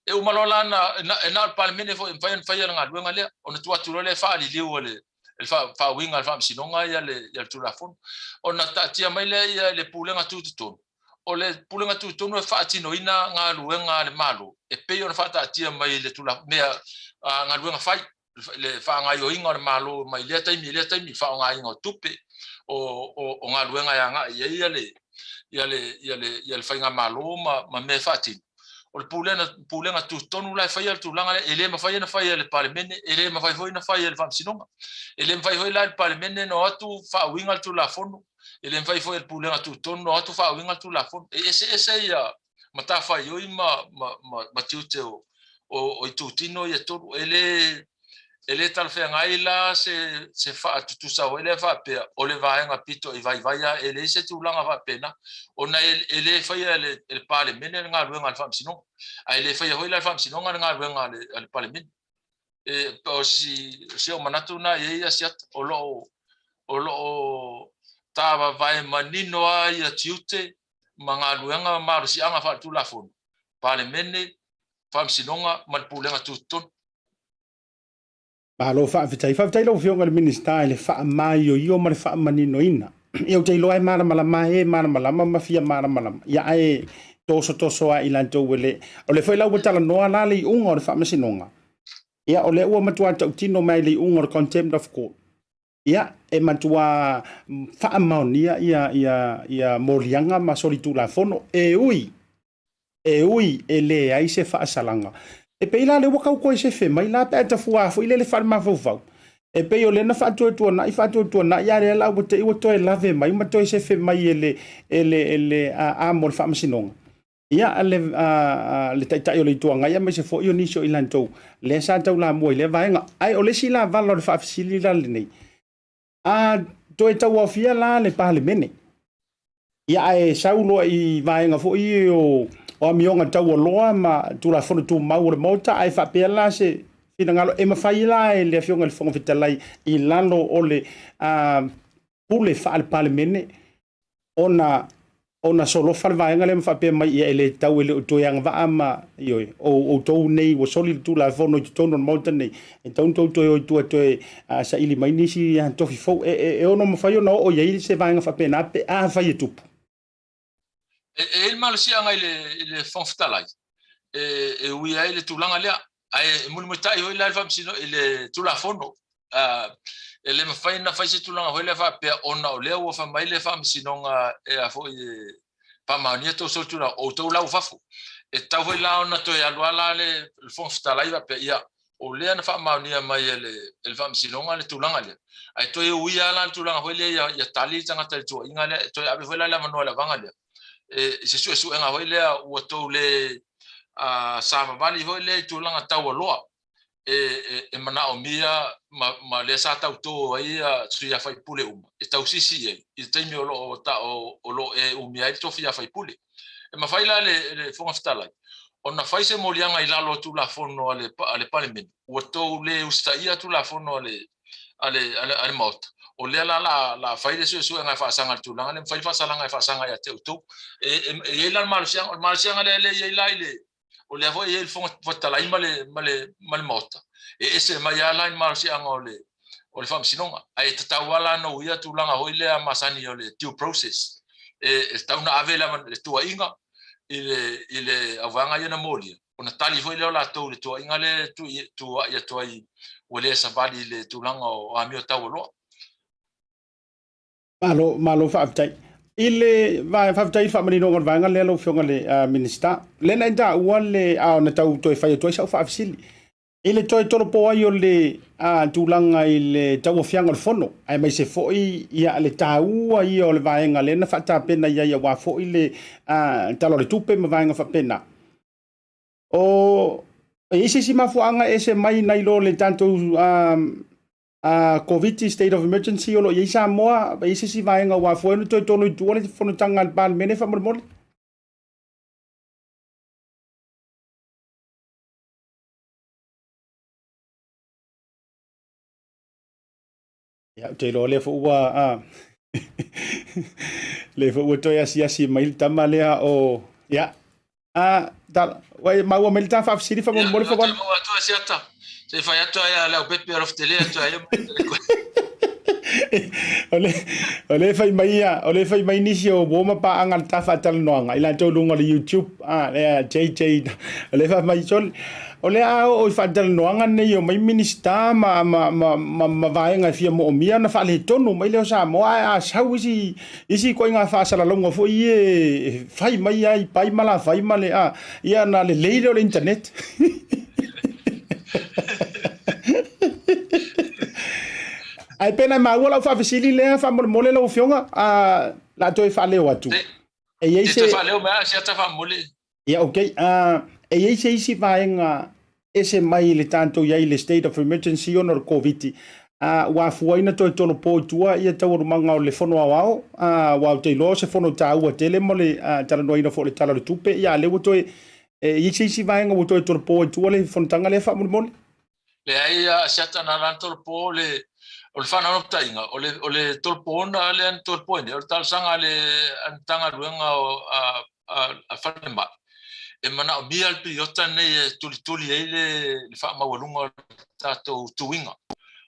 e o malola na parlemene fo fai nga luenga le ona tu le fa li liu le fa winga al fam sinonga ia le tulafo ona tatia mai le pulenga tuton o le pulenga tuton fa tino ina nga luenga le malo e pe ona fa tatia mai le tulafo me nga luenga fai le fa nga yo inga le malo mai le taimi fa nga inga tupe o nga luenga ya nga ia le fainga malo ma me fati o le pulenga tu tonu la fai tu langa ele ma fai na fai le parlemene ele ma fai foi na fai le fam sinonga ele ma fai foi la le parlemene no atu fa winga tu la fono ele ma fai foi le pulenga tu tonu no atu fa winga tu la fono ese ia mata fai oi ma tiute o itutino ia toru ele tal fe ngai la se fa tu sa ele fa pe o le vaenga pito i vai ele se tu langa va pena ona ele fa ele parlemene nga luenga al fam sino ele fa ho la fam sino nga luenga al parlemene e o si o manatu na ia siat o lo tava vai manino ai tiute manga luenga marsi anga fa tu la fon parlemene fam sino nga mal pulenga tu ton Lo whaafitai lau whionga le minista le wha mai o ma le wha manino ina. Iau te loai mara malama ma fia mara malama. Ia ai toso a ilantou wele. O le whai lau watala noa la le unga o le wha masinonga. Ia o le ua matua tau tino mai le unga o le contempt of court. Ia e matua wha maonia ia morianga ma soli tu la fono. E ui e le ai se wha asalanga. E pe ila le wakau koe se fe mai la pe ta fua fo ile le fa ma fo e pe yo le na fa to na ya le la bo te i to e lave mai ma to se fe mai ele a mol fa masinong ia le ta yo le to nga ya me se fo yo ni so ilanto le sa tau la mo le vaenga ai o le sila valo le fa fisili la le nei a to e tau ofia la le parlemene ia e saulo i vaenga fo i o mionga tau o loa ma tu la fono tu mau le Maota ai fa pela se fina ngalo e ma fai la e le fionga le fonga fitalai i lalo o le pule fa al parlemene ona solo fa vaenga le fa pe mai ele tau ele to yang va ama yo o to nei o soli tu la fono tu no Maota nei e tau to to sa ili mai ni si to fo e ono ma fai no o ye se vaenga fa pe na pe a fai tupu il mal si anga ile fon fitalai e ui ai le tulanga lea ai mulmutai ho ile fam sino ile tula fono ele mafaina fai se tulanga hoi le fa pe ona o le o fa mai le fa msinonga e a foi pa mania to so tula o to la fafu e tau hoi la ona to ya luala le fon ftalai va pe ia o le na fa mania mai ele fa msinonga le tulanga le ai to e uia la tulanga hoi le ya tali tanga te to inga le to ave hoi la manuela vanga le e se su nga hoi le o to le a sa vali hoi le tulanga tau loa e mana o mia ma le sa tau to ai su ya fai pule e tau sisi e te mi o lo e o mia to fia fai pule e ma fai la le fonga ftala ona fai se molianga i lalo tu la fono ale parliament o to le ustaia tu la fono ale maut o le la fai le su nga fa sanga tu la le fai fa sanga fa sanga ya te to e la marsianga le o le avo e fonga fotala i male Maota e ese mai ala in marsi anga o le fam sinonga ai tatawala no ia tulanga hoile a masani o le due process e tauna avela le tua inga ile avanga ia na moli ona tali hoile la to le tua inga le tu ia to ai o le sabali le tulanga o amio tawolo malo fa aptai ile vai fa tai fa manino ngon vanga le lo fionga le minister le na da wale a na tau to fa to sa fa afsili ile to to po ai le tulanga ile tau fianga fono ai mai se foi ia le tau ai o le vaenga le na fa ta pena ia wa foi le talo le tupe ma vaenga fa pena o isi si mafuanga ese mai nai lo le tanto COVID state of emergency o lo i Samoa ba isi si vaenga wa foi no to no tu le fono tanga ban mene fa mo ya te lo le fo wa le fo to ya si mai tama le o ya da wai ma wa mel ta fa si fa mo fa bon to Asiata se fai ato ya la pepe of tele to ya ole fai mai ni sio bo ma pa angal ta fa tal no nga ila to lunga le YouTube le JJ ole fa mai sol ole o fa tal no nga ne yo mai minista ma vai nga fia mo mia na fa le tonu mai le sa mo a sa isi ko nga fa sala longa fo ie fai mai ai pai mala fai male ia na le le internet ai pena ma wala fa fasili le fa mole lo fionga la to fa le watu e ye se fa le ma se ta fa mole ya okay e ye se isi vaenga ese mai le tanto ya le state of emergency on covid wa fuaina to no po tua ia tau manga o le fono wao wa te lo se fono tau tele mole tala no ina fo le tala le tupe ya le woto e ye se isi vaenga woto to po tua le fono tanga le fa mole le ai se ta na ranto po le o le whanau tainga, o le tolpona le an tolpone, o le talsanga le antanga ruenga o a whanema. E mana o mia alpi yota nei tuli ei le whamawalunga o tatou tuinga.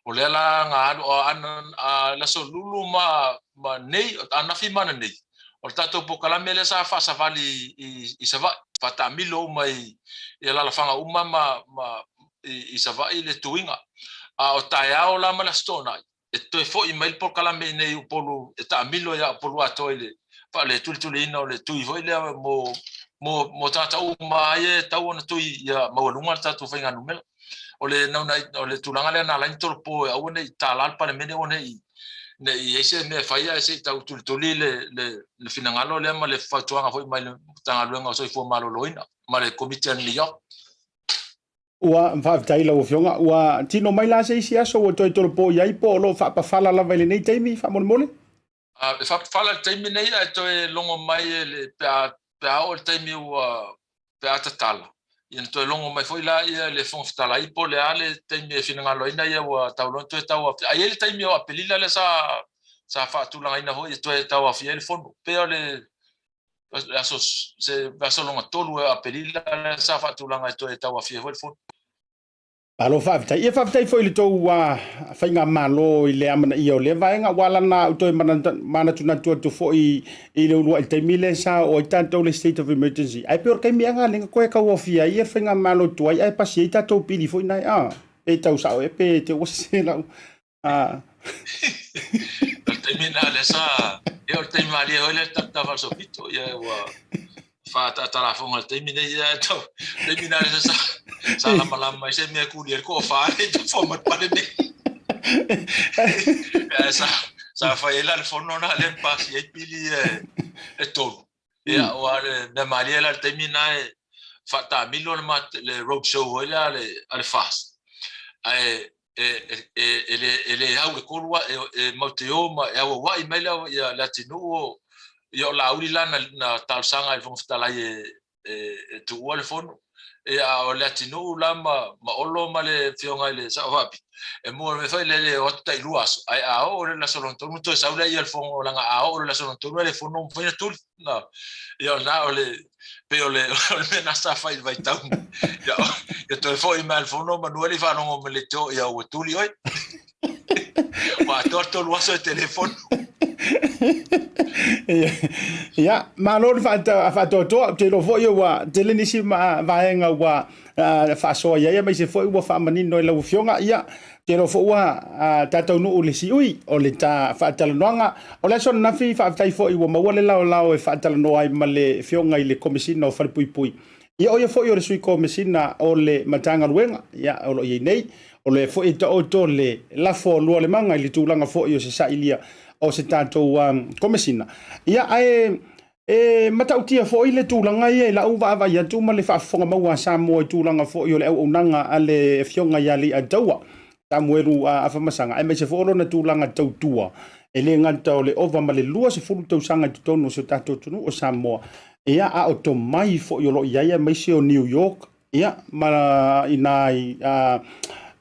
O le ala ngā anu o ana la so lulu ma nei, anafi mana nei. O le tatou pokalame le sa whasawali i savai, whata milo mai i ala la whanga uma i savai le tuinga. O tae ao la mana stona e toi fo i mail por kala me nei upolu e ta milo ya upolu ato ile pa le tuli ina o le tui foi le mo tata uma e tau ona tui ya mawalunga tatu fainga numela o le o le tulanga le na lain torpo au nei talal pa le mene o nei nei ese me faia ese tau tuli le finangalo le ma le fatuanga foi mai tanga luenga so fo malo loina ma le komite ni yo ua mfaafetai lau fionga ua tino mai la se isi aso ua toe tolopo iai po o lo faapafala lava i lenei taimi faamolemole e faapafala le taimi nei ae toe longo mai le pea o le taimi ua pea tatala ia toe longo mai foi la ia le fogafetalai po le a le taimi e finagaloaina ia ua taulona toe tau ai le taimi o apelila le sa faatulagaina foi e toe tau afia i le fono pea o le aso se vasolonga tolu e apelila le sa faatulaga e toe tau afia foi le fono alo faafetai ia faafetai foi le tou faiga malo i le amana ia o le vaega ua lana u toe manatunatu atu foʻi i le ulua i le taimi le sa o i tatou le state of emergency ae pe o le kaimiaga lega koe kauafia ia le faiga malo tuai ae pasi ai tatou pili foʻi nae e tausaʻo e pe te ua se lau Termina le sa eu termina le ole tava sopito ia wa fa ta fonga termina ia to termina le sa la malama se me culier ko fa to format pa de sa fa ela le fono na le pasi e pili e to ia wa le maria la termina fa ta milo le road show ia le fast ele au le kolua mauteo ma wa email ya latino yo la uli lana na talsanga il fonftala tu wal fono o latino la ma olo ma le fionga le sawapi mo me fai le otta iluaso a o la solonto muto saula il fono la a o la solonto le fono fai tu na yo na ole pero le na sta fai vai tau yo to foi mal fono ma no le fa no me le to ya o tu li oi ma torto luaso il telefono ya ma lo fa to te lo foi wa te le nisi ma vaenga wa fa so ya mai se foi wa fa mani no la fionga ya te lo foi wa ta no le si ui o le ta fa ta noanga o le son na fi fa tai foi wa ma wa le la e fa ta no ai ma le fionga i le komisina o fa pui ia o ia foi o le sui komisina o le matanga luenga ya o lo nei o le foi to le la fo lo le manga i le tulanga foi o se sa ilia o se tatou komisina ia matautia fo ile tulanga ia la uva va ia tu ma le fa fonga maua Samoa tulanga fo yo le unanga ale fionga ia li ataua tamueru a fa masanga ai me se fo na tulanga tautua ele ngata o le ova ma le lua se fulu tau sanga tonu se tatou tunu o Samoa ia a o to mai fo yo lo ia mai se o New York ia ma inai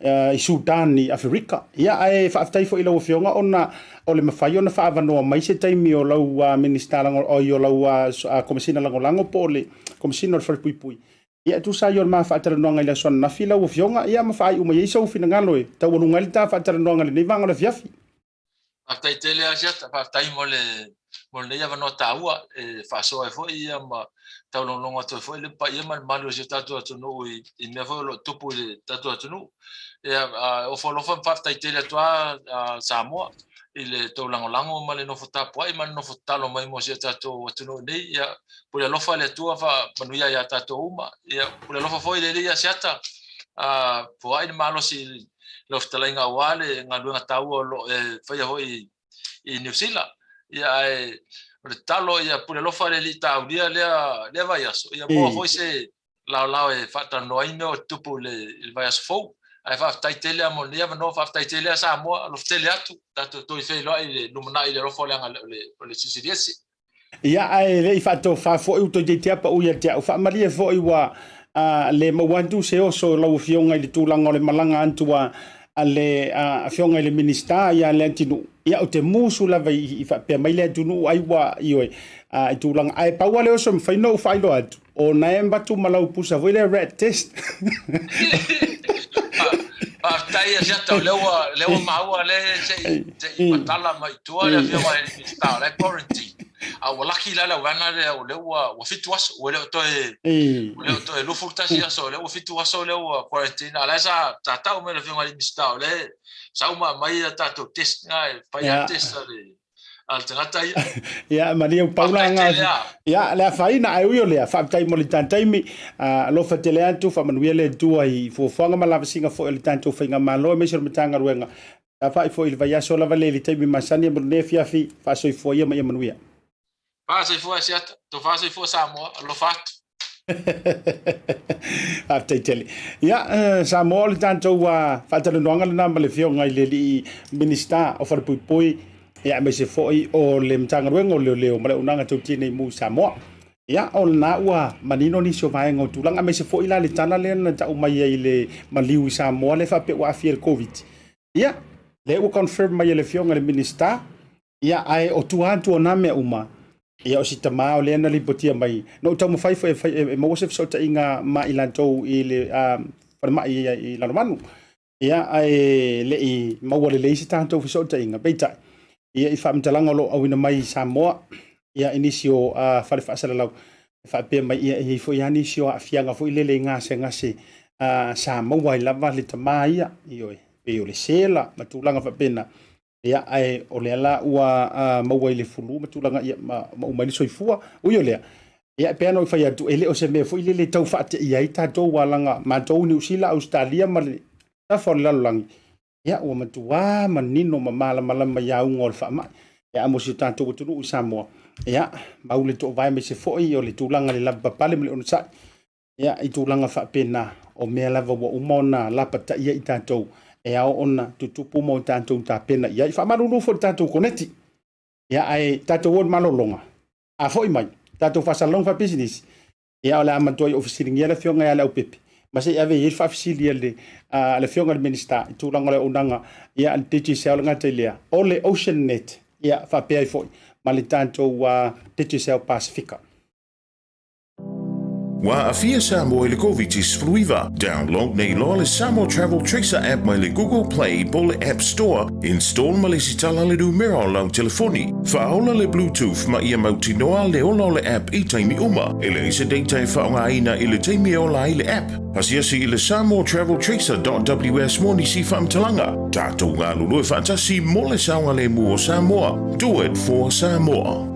i Sudan ni Afrika ia ai fa tai fo ilo fionga ona o le mafai ona fa avanoa mai se taimi o lau minister lango o yo lau komisina lango po le komisina o pui ia tu sa yo ma fa tara no ngai la son na fila o fionga ia ma fai uma yeso fina ngalo e tau no ngai ta fa tara no ngai ni vanga le fiafi aftai tele Asiata fa tai mo le ia no taua fa so e fo ia ma tau no longa to fo le pa ia ma malo se tatu atu no i me fo lo tupu tatu atu no ia o fo lo fa tai tele to Samoa ile to lango ma le no fota po ai ma no fota lo mai mo se tato atu nei ia pula lo fa le tua fa manuia ia tato uma ia pula lo fa foi le ia Asiata po ai malo si lo fota inga wale nga luenga tau lo fa ia hoi i New Zealand ia le talo ia pula lo fa le tau dia le vai aso ia mo foi se la e fa no ai no tupu le vai aso fo ai fa tai tele mo nia no fa tai tele sa mo lo tele atu tato to i fe lo i lumana i le rofo le sisiriesi ia ai le fa to fa fo u to te pa u ia te fa malia fo i wa le mo wantu se oso lo fionga i le tulanga le malanga antua ale fionga i le minister ia le tinu ia o te musu la vai i fa pe mai le tunu ai wa i oi i tulanga ai pa wa le oso fa no fa lo atu o na emba tu malau pusa voi le red test tai Asiata lewa maua le se patala mai tua le fio mai sta le quarantine a lucky la wana le lewa wa fitu aso le to lo furta sia so le fitu aso le quarantine ala sa tata o me le fio mai sta le sa uma mai tato test ngai pa ya test le alternata ya maria paula nga ya la faina ai yo le fa tai mo le tantaimi lo fa tele antu fa manuele tu ai fo fanga mala singa fo le tanto fa nga malo me ser matanga ruenga fa fo il va ya so la vale le taimi masani mo ne fiafi fa so fo ya manuia fa so fo Asiata to fa so fo Samoa lo fat after tele ya Samoa le tanto wa fa tele no nga na le fio ngai le minister o fa pui ia me se foi o le mtanga ruengo leo male unanga tauti nei mu Samoa ia o na ua manino ni so vai ngo tulanga me se foi la le tana le na ta mai ai le maliu Samoa le fa pe wa fiel covid ia le u confirm mai le fionga le minister ia ai o tuantu na me uma ia o sita ma o le na lipotia mai no tamu fai mo se so ta inga ma ilanto i le pa mai i la manu ia ai le i mo le sita tanto so ta inga beita ia i whamtalanga lo awina mai Samoa ia inisio whare whaasara lau whapea mai ia i fo ia inisio a fianga fo i lele ngase Samoa i lava le tama ia i oe e o le sela matulanga whapena ia ai o le ala ua maua i le fulu ma tulaga ia ma uma i le soifua ui o lea ia pe ana fai atu ele o se me foi le tau fa ia i tatou walaga matou New Zealand Australia ma le tafa o le lalolangi ia ua matua manino ma malamalama iauga o le faamai ia mo si tatou atunuu i Samoa ia mau le toʻavae mai se foʻi o le tulaga le lava papale ma le ona saʻi ia i tulaga faapena o mea lava ua uma ona lapataʻia i tatou e ao ona tutupu mo tatou tapena ia i faamalulu fo tatou koneti ia ai tatou o malolonga a foʻi mai tatou fasalong fa business ia o le amatua i ofisiligia le fioga ia le aupepe ma se ave i faafisilia le fioga le minista i tulaga le onaga ia le titi se o le gata i lea o le ocean net ia faapea ai foʻi ma le tatou titi se o Pacifica. Wa afia Samoa le Covitis Bluwave. Download nei loa le Samoa Travel Tracer app mai le Google Play po le App Store. Install ma le sitala le numero lau telefoni. Faualo le Bluetooth ma ia mautinoa le ola le app i taimi uma. Ele isa data e whaongaina i le taimi ola i le app. Pasia si i le Samoa Travel Tracer.ws moni si whamtalanga. Tātou ngā lulu e whantasi mo le saunga le mua Samoa. Do it for Samoa.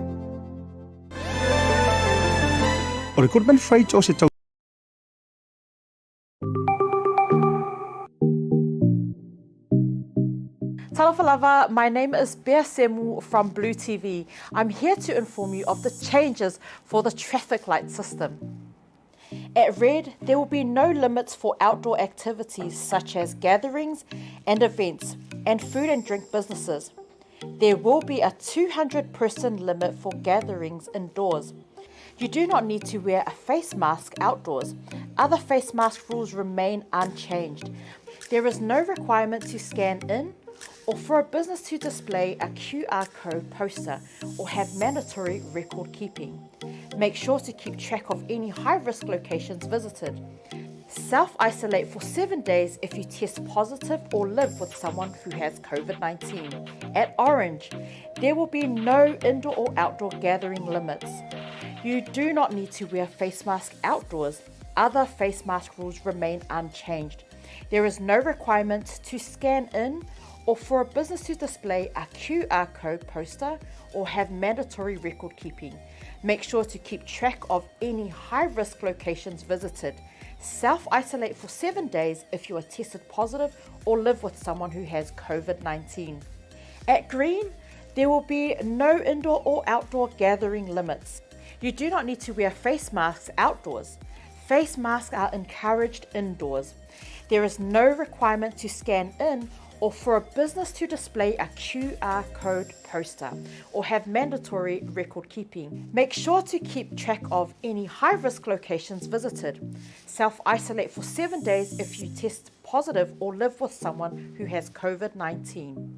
O le Goodman Freight o se tau Talafalava, my name is Semu from BluTV. I'm here to inform you of the changes for the traffic light system. At Red, there will be no limits for outdoor activities such as gatherings and events and food and drink businesses. There will be a 200-person limit for gatherings indoors. You do not need to wear a face mask outdoors. Other face mask rules remain unchanged. There is no requirement to scan in or for a business to display a QR code poster or have mandatory record keeping. Make sure to keep track of any high-risk locations visited. Self-isolate for 7 days if you test positive or live with someone who has COVID-19. At Orange, there will be no indoor or outdoor gathering limits. You do not need to wear face mask outdoors. Other face mask rules remain unchanged. There is no requirement to scan in or for a business to display a QR code poster or have mandatory record keeping. Make sure to keep track of any high-risk locations visited. Self-isolate for 7 days if you are tested positive or live with someone who has COVID-19. At Green, there will be no indoor or outdoor gathering limits. You do not need to wear face masks outdoors. Face masks are encouraged indoors. There is no requirement to scan in or for a business to display a QR code poster or have mandatory record keeping. Make sure to keep track of any high-risk locations visited. Self-isolate for 7 days if you test positive or live with someone who has COVID-19.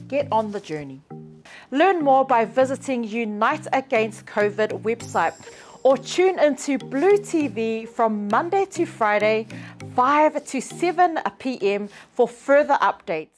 Get on the journey. Learn more by visiting Unite Against COVID website or tune into BluTV from Monday to Friday, 5 to 7 p.m. for further updates.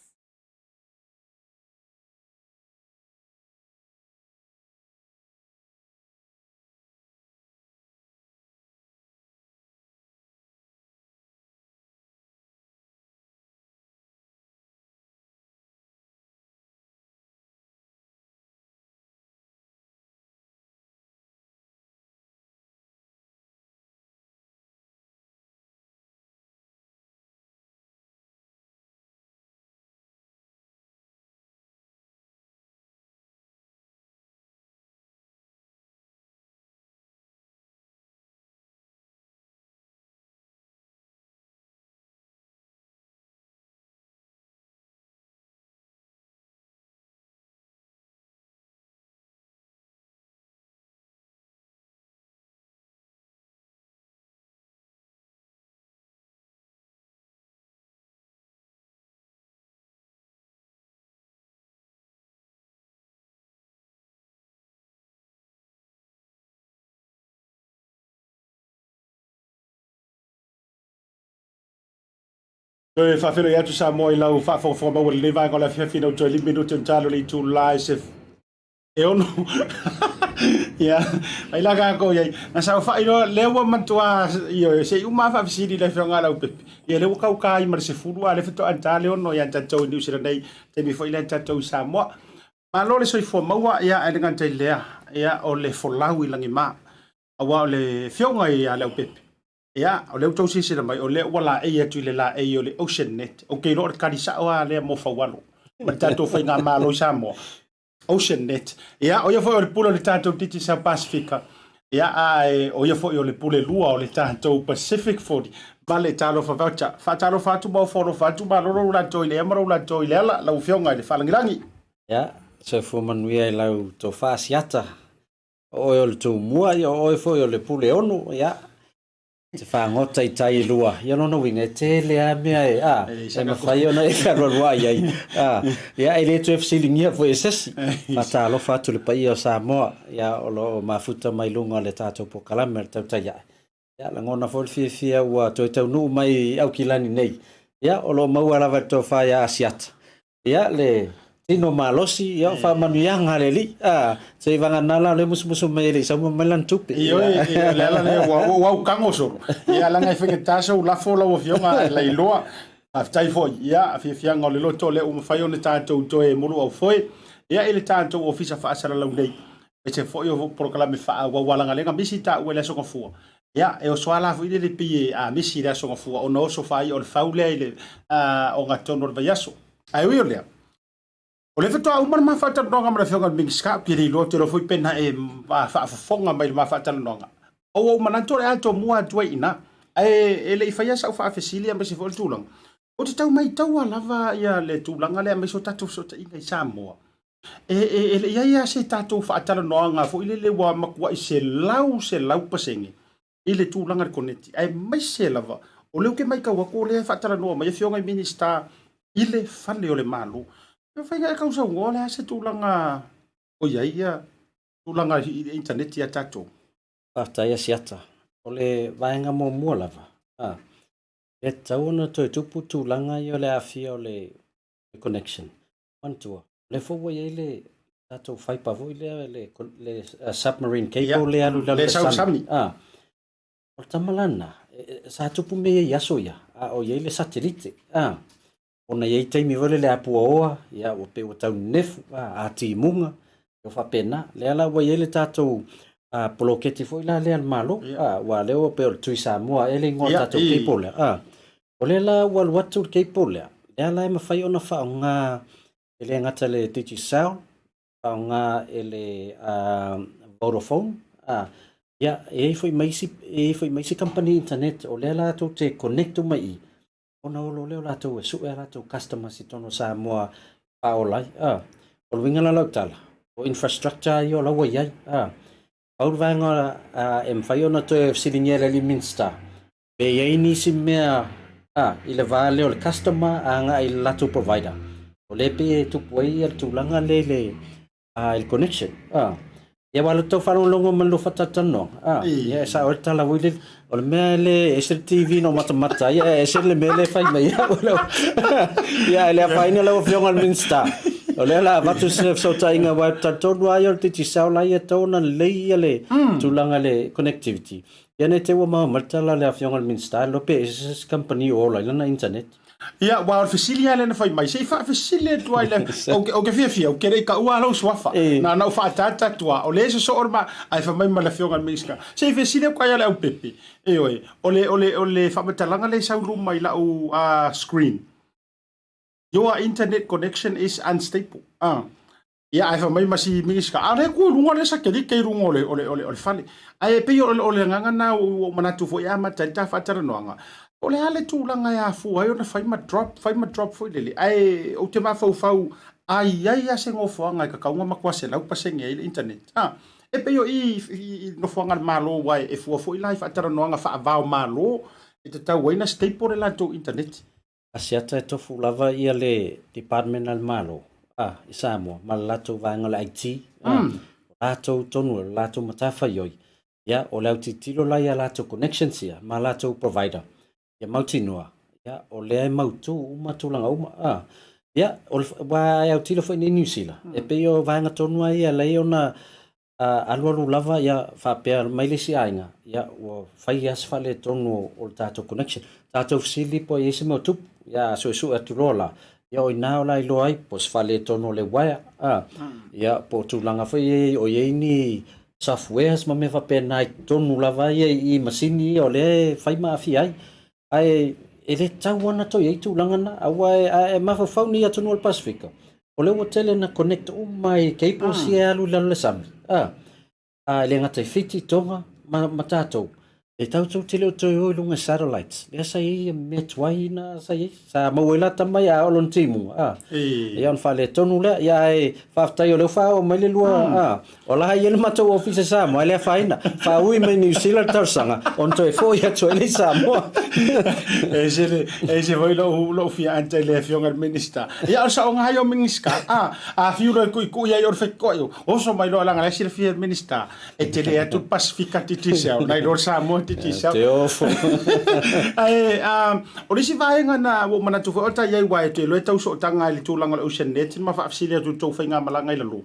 e whawhero i atu sa moa i lau whawhawha maua le vai ngā la whiawhina o tō 5 minuti o tālo le i tū lai se e ono Ya, ai la ka ko ye. Na sa fa ilo le wa mantua yo se uma fa fisidi le fa ngala upepe. Ye le ka ka i mar se fulu ale fito anta le ono ya tata ni usira nei te mi foi le tata Samoa. Ma lo le soi fo maua ya ale nganta lea ya o le folau i langi ma. Awa o le fionga i ale upepe. Ya, o le tau sisi mai o le wala e atu le la e o le Ocean Net. O ke lo ka di sa o le mo Faualo. Ma tata fa nga ma lo Samoa. Ocean Net. Ya, o ia foi o le pulo le tātou titi South Pacifica. Ya, o ia foi o le pule lua o le tātou Pacific 40. Vale talo fa voucher. Fa talo fa tu mo folo fa tu ma lolo la toi le amaro la toi le ala la ufionga le falangirangi. Ya, se fo manuia lau to fa Asiata. O le tu mua o foi o le pule ono, ya. Te fa ngota I tai lua. Ya no winge te le a mea e ma fai ona e ka roa ai. Ya ele tu FC lingia foi sesi. Fa talo fa tu le pai o Samoa, ya o lo mafuta mai lunga le tato po kalama Tautai ya. Ya la ngona fo fia wa to tau nu mai au kilani nei. Ya o lo mau ala to fa ya Asiata. Ya le tino malosi ya fa manuianga le li. Se vanga nala le musu mai le sa mo malan tupe. Yo le ala le wa kango so. Ya la ngai feke taso la fo la ufionga la iloa. Aftai fo ya fia ngole lo to le fai ona tato to e mulu au foi. Ya ele tato ofisa fa asala la nei. Se fo yo proclame fa wa wala ngalenga bisita wele so fu. Ya, e o swala fu ile pi a misi da so fu o no so fai o faule ile o ngatono ba yaso. Ai wi ole. O le feto uma ma fata ndonga ma fionga mingska ki ri lo te lo fu pena e fa fonga mai ma fata ndonga. O mananto le alto mua tuai ina. Ai ele fa yasa fa fesilia ma se fo tulang. O te tau mai tau lava ya le tulanga le mai so tatu so ina Samoa. Ele ya se tatu fa tala ndonga fu ile le wa makwa se lau pasengi. Ile tūlanga re koneti. Ai mai se lava. O leo ke mai ka wako le whatara noa. Mai fionga minista ile fale o le malu. Ia whainga e kausa ngole a se tūlanga o iaia. Tūlanga interneti a tato. Tautai Asiata. O le vaenga mo mua lava. E tauna to tupu tūlanga I o le afia o le connection. Mantua. Le fōwa I le tato whaipavo I le submarine cable le alu le samni. O tamalana, sa tupu me yaso ya, o ye le satellite. Ona ye taimi vole le apua oa, ya o pe o tau nefu, a ti munga, o fa pena, le ala wa ye le tatou poloketi foi la le al malo, wa le o pe o tui Samoa, ele ngol tatou keipole. O le la wal watu keipole, le ala e mawhai ona whaonga, ele ngata le titi sound, whaonga ele Vodafone, ya e foi maisi company internet o le la to te connect mai ona o le la to su era to customer si tono Samoa Faualo o winga la tala o infrastructure yo la wa ya au vanga em fai ona to siliniera li minsta be ye ni si mea ile vale o customer anga il la to provider o le pe tu poi tu langa le il connection ya wala to fa longo man lo fatata no ya sa o tala wile o le mele STV no mata ya le mele fa mai ya le fa ina lo fionga minsta o le la vatu se so tainga wa tato wa yo te sa la ya to na le le tulanga le connectivity ya ne te wa ma martala le fionga minsta lo pe company o la na internet. Ia, wa o fesilia le na fai mai. Se fa fesilia tua ile. O ke fia, o ke rei ka ua lau swafa. Na na fa tata tua. O le so orma ai fa mai mala fionga miska. Se fesilia kwa ya le au pepe. E oi. O le fa matalanga le sau luma i la u screen. Your internet connection is unstable. Ia ai fa mai masi miska. Ale ku lunga le sa ke ke lunga ole fale. Ai pe ole nganga na o manatu fo ya matanta fa tara noanga. O le ale tūlanga ia fu ai ona fai ma drop foi lele. Ai o te mafau ai se ngofoanga ka kaunga makwase lau pasenge ile internet. E pe yo I no foanga malo wai e fu foi live atara noanga fa avao malo e te tau waina staple la to internet. Asiata e tofu lava ia le department al malo. I Samoa, malato vanga le IT. Lato tonu, lato matafa yoi. Ya, o lau titilo la ia lato connections ia, malato provider. Ya mautinoa ya o le mautu uma tulanga uma ya o wa ya tilo foi ni New Zealand e pe yo vanga tonu ai le ona alu lava ia whapea mai le si ainga ia ua whai as whale tonu o tātou connection tātou fsili po i ese meu tupu ia so atu rola ia o ina o lai lo ai po se whale tonu le waia ia po tūlanga whai o iei ni softwares ma me whapea nai tonu lava ia i masini o le whai maafi ai ele tau ana to iei tūlanga na awa e mawhawhau ni atu no le Pasifika o le tele na connect mai cable si alu le sami le ngata fiti tonga ma tātou e tātou tele o toi oi lunga satellites le sa i me tuai na sa mawela tamai a olon timu ia on fale tonu le ia e whaftai o leo wha o mai le lua o laha i ele matou office sa mo ele whaina wha ui mai New Zealand tausanga on toi fo ia toi le sa mo e se vai lo fia ante le fionga minister ia o sa o ngai o minister a fiura ku ia o fe ko o so mai lo langa le sir fia minister e tele atu Pasifika titisa nai lo sa mo titisa ai o risi vaenga na o mana tu o ta ia wai te lo tau so tanga le tu langa le ocean net ma fa afsile tu to fainga malanga i lo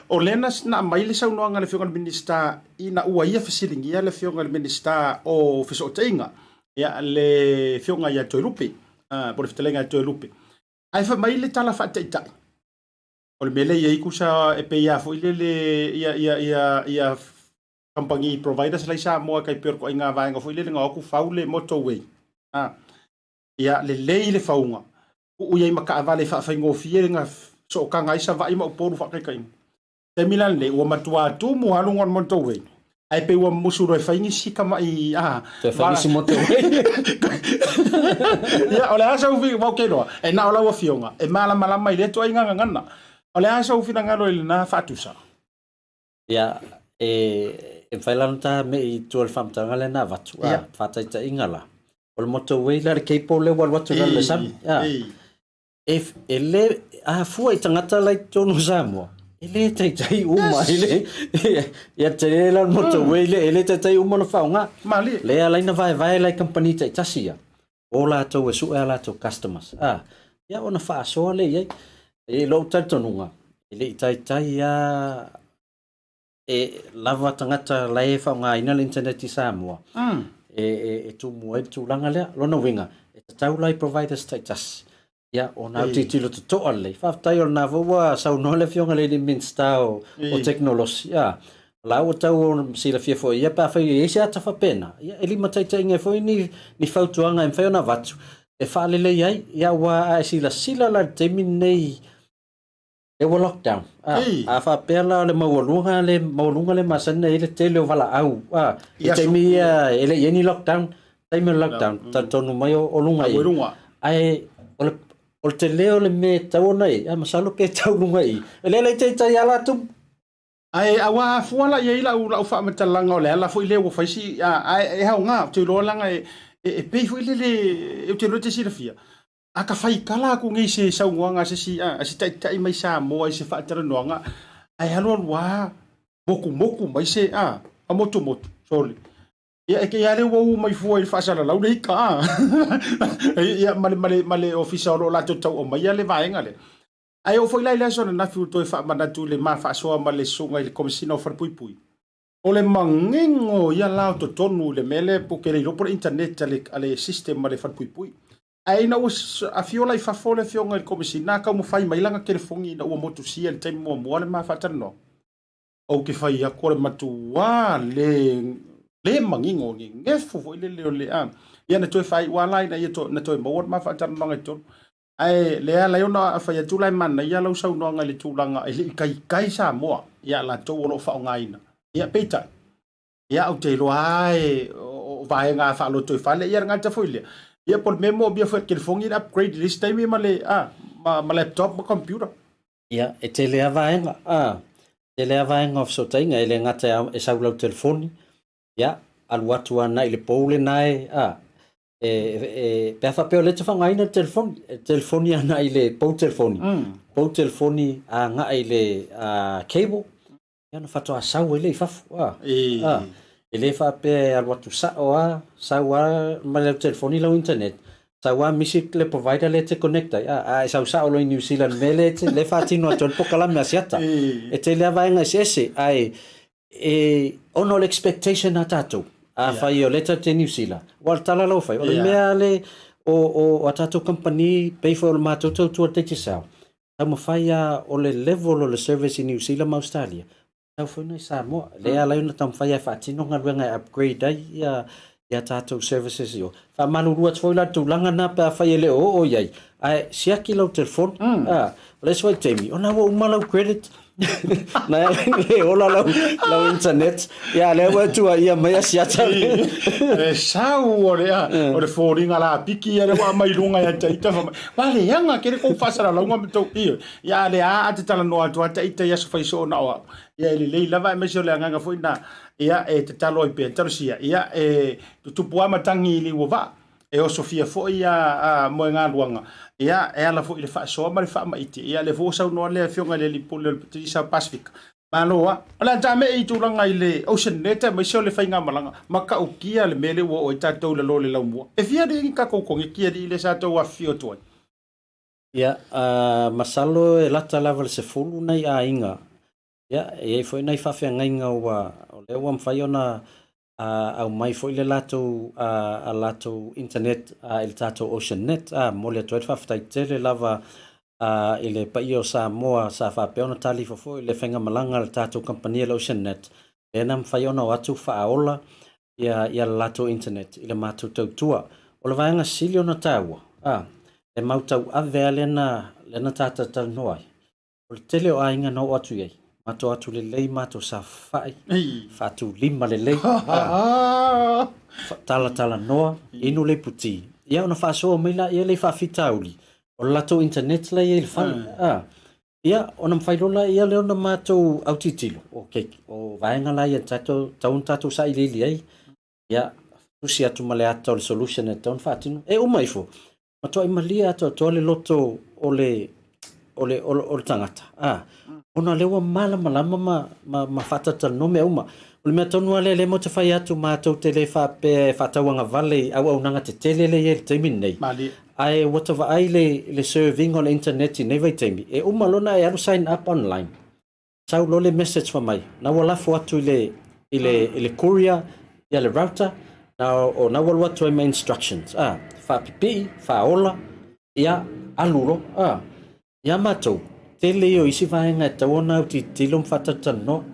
o lena na mai le sau noanga le fionga minister ina ua ia fasilingia le fionga minister o fiso tainga ia le fionga ia toilupe por fitelenga toilupe ai fa mai le tala fa taitai o le mele ia ikusa e pe ia fo ile ia company providers lai Samoa kai per ko inga vaenga fo ile nga ku faule motorway ia le faunga u ia maka vale fa ngo fienga so kanga isa vai mo poru fa kai te milan le o matua tu mo halungon motorway ai pe o musuro fa ingi sika mai te fa isi motorway ia ola asa ufi mo kelo e na ola o fionga e mala mai le to inga ngana ola asa ufi na ngalo ile na fatusa ia e failanta me i tual famtanga le na vatu fataita ingala o motorway la ke po le wal watu le sam if ele fua i tangata lai tonu Samoa ele tai uma ele ia tele la motorway ele tai uma no faunga mali le ala ina vai lai company tai tasia o la to e su ala to customers ia ona fa so le ia e lo tantonunga ele tai ia e lava tangata lai faunga ina le internet i Samoa e tu mo e tu langa le lona winga e tau lai providers tai tas ia ona titilo to ale fa tai ona voa sa no le fionga le minsta o technology la o tau si la fia foi ia pa foi e sa fa pena ia eli matai tai nge foi ni fautuanga en feona vatu e fa le ai ia wa si la terminei e wa lockdown fa pela le maulunga le masana ele tele o vala au te mi ele yeni lockdown time lockdown tanto no mai o lunga ai o te leo le me tau nei masalo ke tau lunga i ele te ala tu ai awa fuala ye la u fa matalanga le la foi le o faisi ai ha nga te lo langa e pe foi le e te lo te sirafia aka fai kala ku ngi se saunga se tai mai Samoa se fa tara noanga ai halo wa moku mai se a moto sorry ia ke ia le wo mai foi fa sala la le ka ia male official la to o mai le vaenga le ai o foi la so na fu to fa manatu le ma fa so ma le sunga le komsina for pui o le mangingo ia la to tonu le mele porque le por internet ale system ma le fa pui ai na a fiola I fa fole fionga il komsina ka mo fai mai langa ke le fongi na o moto sia le time mo le ma fa tano o ke fai a ko le matua le mangingo nge fo le ia na to fai wa lai na to na to mo ma fa tano ngai to ai le ala yona fa ya tulai man ia lo sau no ngai le tulanga ile kai Samoa ia la to lo fa ngai na ia peta ia o te lo ai o vai nga fa lo to fa le ia nga ta foi le ia por memo bia foi que fongi upgrade this time ma le ma laptop ma computer ia e te le avaenga te le avaenga of so tainga ele ngata e sau lo telefoni ia al watu ana ile pole nai pe fa pe le te fa ngai na telefoni ana ile po telefoni nga ile cable ia no fato asau ile fa ele fa pe al watu sa ma le telefoni lo internet sa wa misi le provider le te connecta a sa lo New Zealand mele te le fatino a tol pokala me Asiata e te le vai nga sese ai ono expectation atato a fai o letter te New Zealand wal tala lo fai o le mea le o atato company pay for ma to te sao ta mo fai o le level o le service in New Zealand ma Australia tau foi nei Samoa le ala una tam fai fatino nga nga upgrade ai ya tatou services yo fa malurua foi la tulanga na pa fai le o yai ai sia kilo telefon let's wait temi ona wo malau credit na le ola la internet ya le wa tu ia mai Asiata sau o le falling ala piki ya le wa mai lunga ya taita va le yanga kere ko fasara la ngam to ya le a te tala no atu taita ya so fai so na o ya le lava me so le nganga foi na ia te talo i pe tarusia ia tu pua matangi li wo va o Sofia fo ia mo nga luanga ia ala fo ile fa so ma le fa ma iti ia le fo sa no le fionga le lipo le South Pacific maloa ala tame i tu langa ile ocean net me so le fainga malanga maka o kia le mele wo o tatou le lo le laumua e fia de ka ko ko kia di le sa to wa fio to ia masalo e lata level se fulu nei a inga ia e foi nei fa fenga inga wa le wa mfai ona au mai foi le lato a lato internet il tato ocean net mo le toi fa ftai tele lava ile paio Samoa sa fa peona tali fo le fenga malanga le tato company le ocean net e nam fai ona watu Faualo ia lato internet ile matu tua o le vaenga silio na taua e Maota ave lena tata tal noi o tele o ainga no atu ye mato atu le lei mato sa fai fatu lima le lei tala noa inu le puti ia ona fa so mai la ia le fa fitauli o lato internet la ia le fai ia ona mfai lola ia le ona mato autitilo okay o vaenga la ia tato sa ile ai ia tusi atu male ato le solution e ton fatino e o mai fo mato i malia to le loto ole tangata ona lewa malama ma fatata no me uma o me tonu le mo te fai atu ma to tele fa pe fatawanga vale au nanga te tele le te minei ai whatever ai le serving on internet nei vai temi e uma lona e alu sign up online sau lo le message fa mai na wala fo atu ile courier ya le router na wala watu my instructions fa pipi fa ola ya aluro ya mato tele yo isi vaenga tawana uti tilum fatata no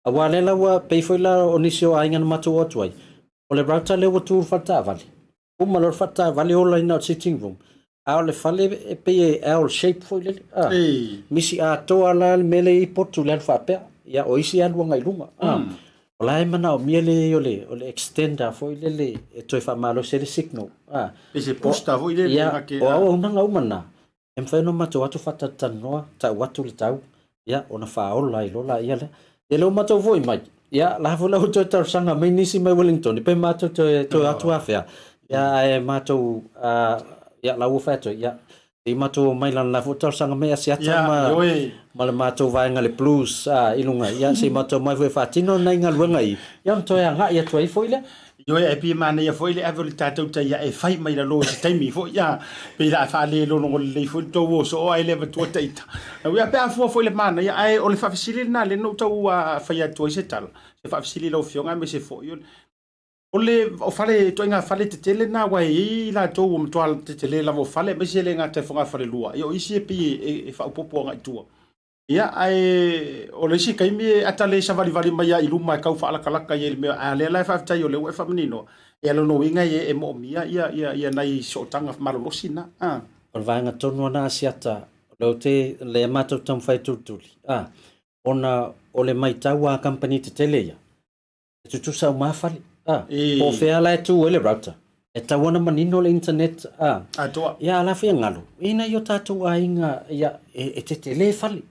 awale la wa pay for la onisio ainga mato watwai ole router le watu fata vale malor fata vale ola in sitting room le fale pe el shape for le misi to ala mele portu le fa pe ya o isi alu ngai lunga ola mana o miele ole extender for le to fa malo se signal ese posta foi le ya o nanga umana em fa no mato watu fata tanoa ta watu le tau ya ona fa ola i lola ia le lo mato voi mai ya la vola to tar sanga mai nisi mai Wellington pe mato to atu afia ya e mato ya la u fato ya e mato mai lan la fotar sanga mai Asiata ma le mato vai ngale plus ilunga ya se mato mai foi fatino nai ngaluanga i ya to ya nga ya to i foile yo e pi mana ya foi le avol tatou tai e fai mai la lo se taimi fo ya pe la fa le lo no le fo to wo so ai le to taita ya pe fo foi le mana ya ai o le fa fisili na le no to fa ya to se tal se fa fisili lo fionga me se fo yo o fale to nga fale te tele na wa i la to um to te tele la vo fale me se le nga te fonga fale lua yo isi pi e fa popo nga tu ia ai o le si kai mi atale sa vali mai i luma ka fa ala kala kai me ale la fa tai o le fa menino e lo no winga e mo mia ia nai so tanga malo losina o vanga tonu na Asiata lo te le mato tam fai tutuli ona o le mai tawa company te tele ia tu sa ma fali o fe ala tu ele router e tawana manino le internet toa ia la fe ngalo ina yo tatu ainga ia e te tele fali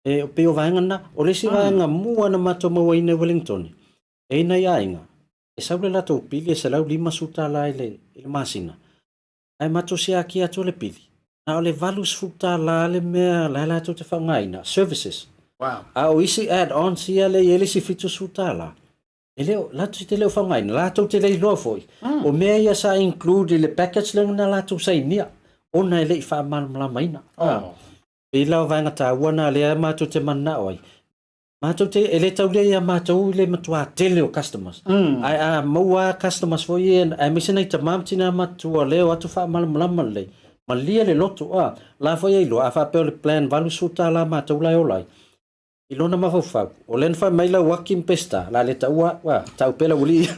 e o peo vaenga na o lesi vaenga mua na mato maua ina Wellington e ina ia inga e saule lato pili e se lau lima suta la ile masina ai mato se aki atu le pili na o le valus futa la le mea la lato te whaungaina services o isi add on si ale ele si fitu suta la Eleo la te leo whangai la tau te lei loa foi. O mea ia sa include le package le na la tau sai nia. Ona ele fa mal mala maina. E la vanga ta wana le ma tau te mana oi. Ma tau te ele tau le ia ma tau le matua tele o customers. Ai a maua customers foi e ai misena i te mamtina matua leo atu fa mal mala le. Malia le loto la foi ai lo a fa pe le plan valu suta la ma tau lai olai. Ilona mafau o len fa maila working pesta la le taua wa taupela uli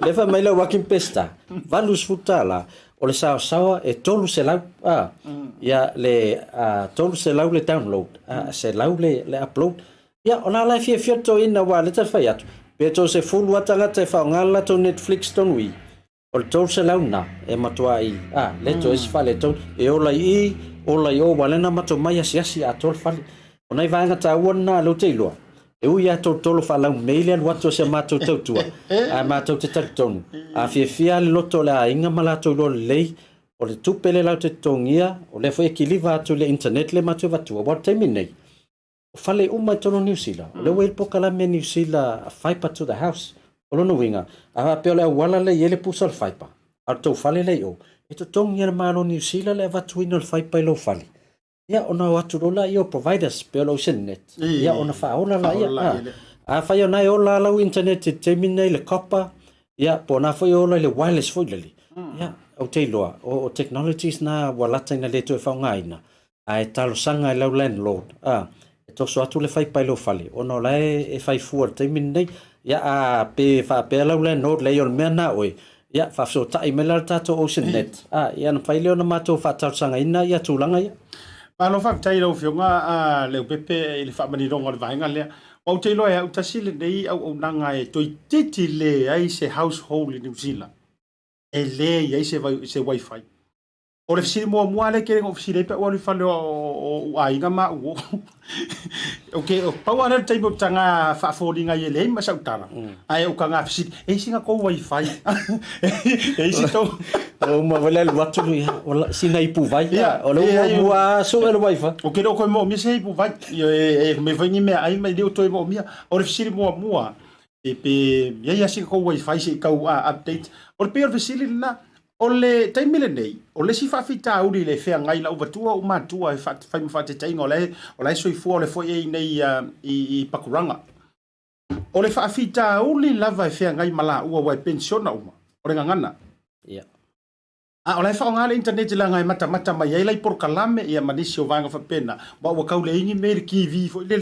le fa maila working pesta valus futala o le sawa e tolu se lau ya le tolu se lau le download se lau le upload ya ona la fia to ina wa le tafa ya pe to se full watanga te fa ngala to Netflix ton wi o tolu se lau na e matua i le to is fa le to e ola i wala na mato mai asiasi a tol fa Ona vanga ta wona lo te loa. E uia tolo fa lau mail an watu se mato tautua. A mato te tautonu. A fia le loto la inga malato lo lei. O le tupele lau te tongia. O le foi kiliva atu le internet le mato vatua. What time nei? O fale uma tono New Zealand. O le wei poka la me New Zealand a fiber to the house. O lono winga. A peo le wala le yele pusa al fiber. A tau fale le o. E to tongia le malo New Zealand le vatuino al fiber lo fale. Ya ona watu rola io providers pe lo internet. Ya ona fa ola la ya. A fa yo na ola la internet te minai le copper. Ya pona fa yo le wireless fo le. Ya o te loa o technologies na wala tina le to fa ngaina. Ai talo sanga le landlord. E to so atu le fai pa lo fale. Ona la e fai fuor te minai ya a pe fa pe lo landlord le yo mena oi. Ya fa so ta email ta to ocean net. Ya na fai le ona mato fa talo sanga ina ya tulanga ya. Malo fa tai lo fionga le pepe ile fa mani ronga le vainga le o te lo e utasile nei au nanga e toi titi le ai se household in New Zealand e le ai se wifi o le fisi mo le ke o fisi le pe o le fa o ainga ma o okay o pa wana tai mo tanga fa folding ai le ma sa utana ai o kanga fisi e singa ko wifi e si to o ma vale le watu ya o sina ipu vai o le mo so le wifi o ke no ko mo mi se ipu vai e me veni me ai mai le to mo mi o le fisi mo e pe ya si ko wifi se ka update o le pe o fisi na o le taimile nei o le si fa fita uri le fea ngai la uvatua o matua e fai mo fate tainga o le soifua o le foi e nei i pakuranga o le fa fita uri lava e fea ngai mala ua wai pensiona uma o le ngangana o le fa ngale internet la ngai mata mai ai lai por kalame ia manisi o vanga fa pena ba wa kaule ingi me ki vi fo le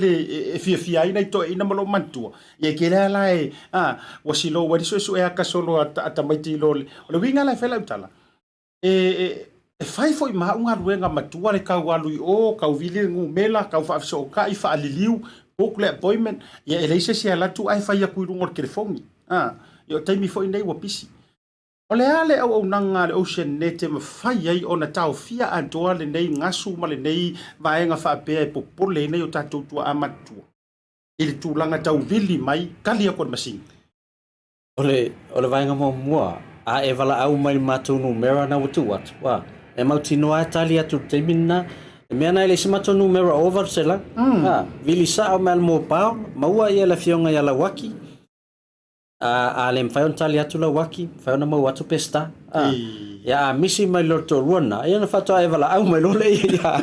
e fia ina to ina malo mantua ia ke la e wa silo wa so e aka solo ata mai ti lo le winga la fela utala e fai foi ma unga ruenga matua le kau alui o kau vili ngu mela kau fa so ka i fa aliliu book le appointment ia ele se sia la tu ai fa ia kuirungo le telefoni yo taimi foi nei wa pisi o le ale au nanga le ocean net ma fai ai ona tau fia antoa le nei ngasu ma le nei vaenga fa pe e popole nei o tatu tua amatua il tulanga tau vili mai kalia kon masing ole vaenga mo mua a e vala au mai matu numero na watu wat wa e mauti no atalia tu temina e mena ele se matu numero over sela vili sa o mal mo pa maua ia la fionga ia la waki a le mfai on tali atu la waki fai na mau atu pesta ya misi mai lorto ruana ia na fato ai vala au mai lole ia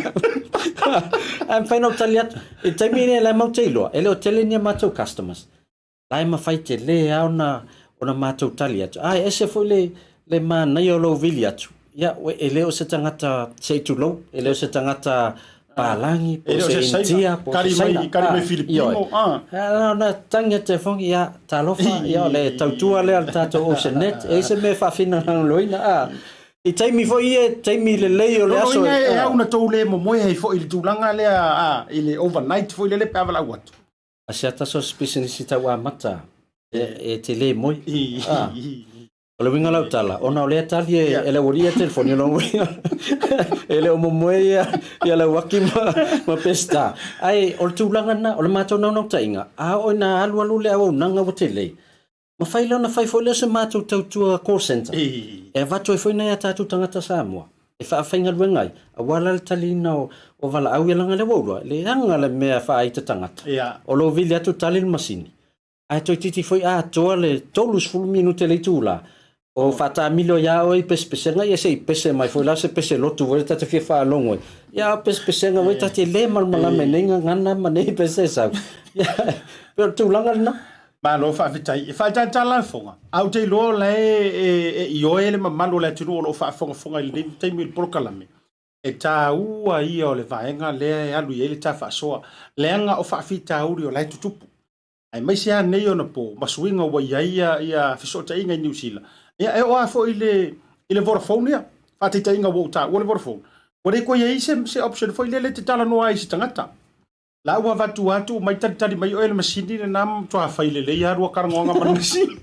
am fai no tali atu e taimine la mau teilo ele o tele ni mato customers lai ma fai te le ona mato tali atu ese foi le mana yo lo vili atu ya ele o se tangata se tulo ele o se tangata palangi po se intia po kari mai filipino na tanga te fongi ya talofa ya le tautua le al tato oceanet e se me fa fina loina i taimi foi e taimi le leo le aso e una tole mo mo e foi il tulanga le ile overnight foi le pe avala wat asiata so specialista wa mata e te le moi o le winga lau tala ona o le tali ele oria telefoni lo ele o momoia ia la waki ma pesta ai o tulanga na o le mato no tainga o na alu le o nanga o tele ma fai lo na fai fo le se mato tautua call center e vato foi na tatu tangata Samoa e fa fainga wengai a wala le tali na o vala au ia langa le wo le anga le mea fa ai te tangata o lo vili atu tali masini ai toi titi foi toa le tolu sfulu minute le tula o fata milo ya oi pese nga sei pese mai foi la se pese lotu voi tata fia fa longo ya pese nga voi tata le mal mala menenga ngana mane pese sa ya pero tu langa na ma lo fa tala fonga au te lo le yo ele ma lo le tu lo fa fonga le te mil prokalame e ta ua ia o le vaenga le alu ele ta fa soa le anga o fa fita uri o le tutupu ai mai sia nei ona po masuinga wa ia fisota inga New Zealand ia e o afo ile Vodafone ia fa te inga wo ta wo le Vodafone wo le ko ia se option fo ile te tala no ai se tangata la ua watu mai tari mai o ele masini le nam to fa ile le ia ru karangonga ma masini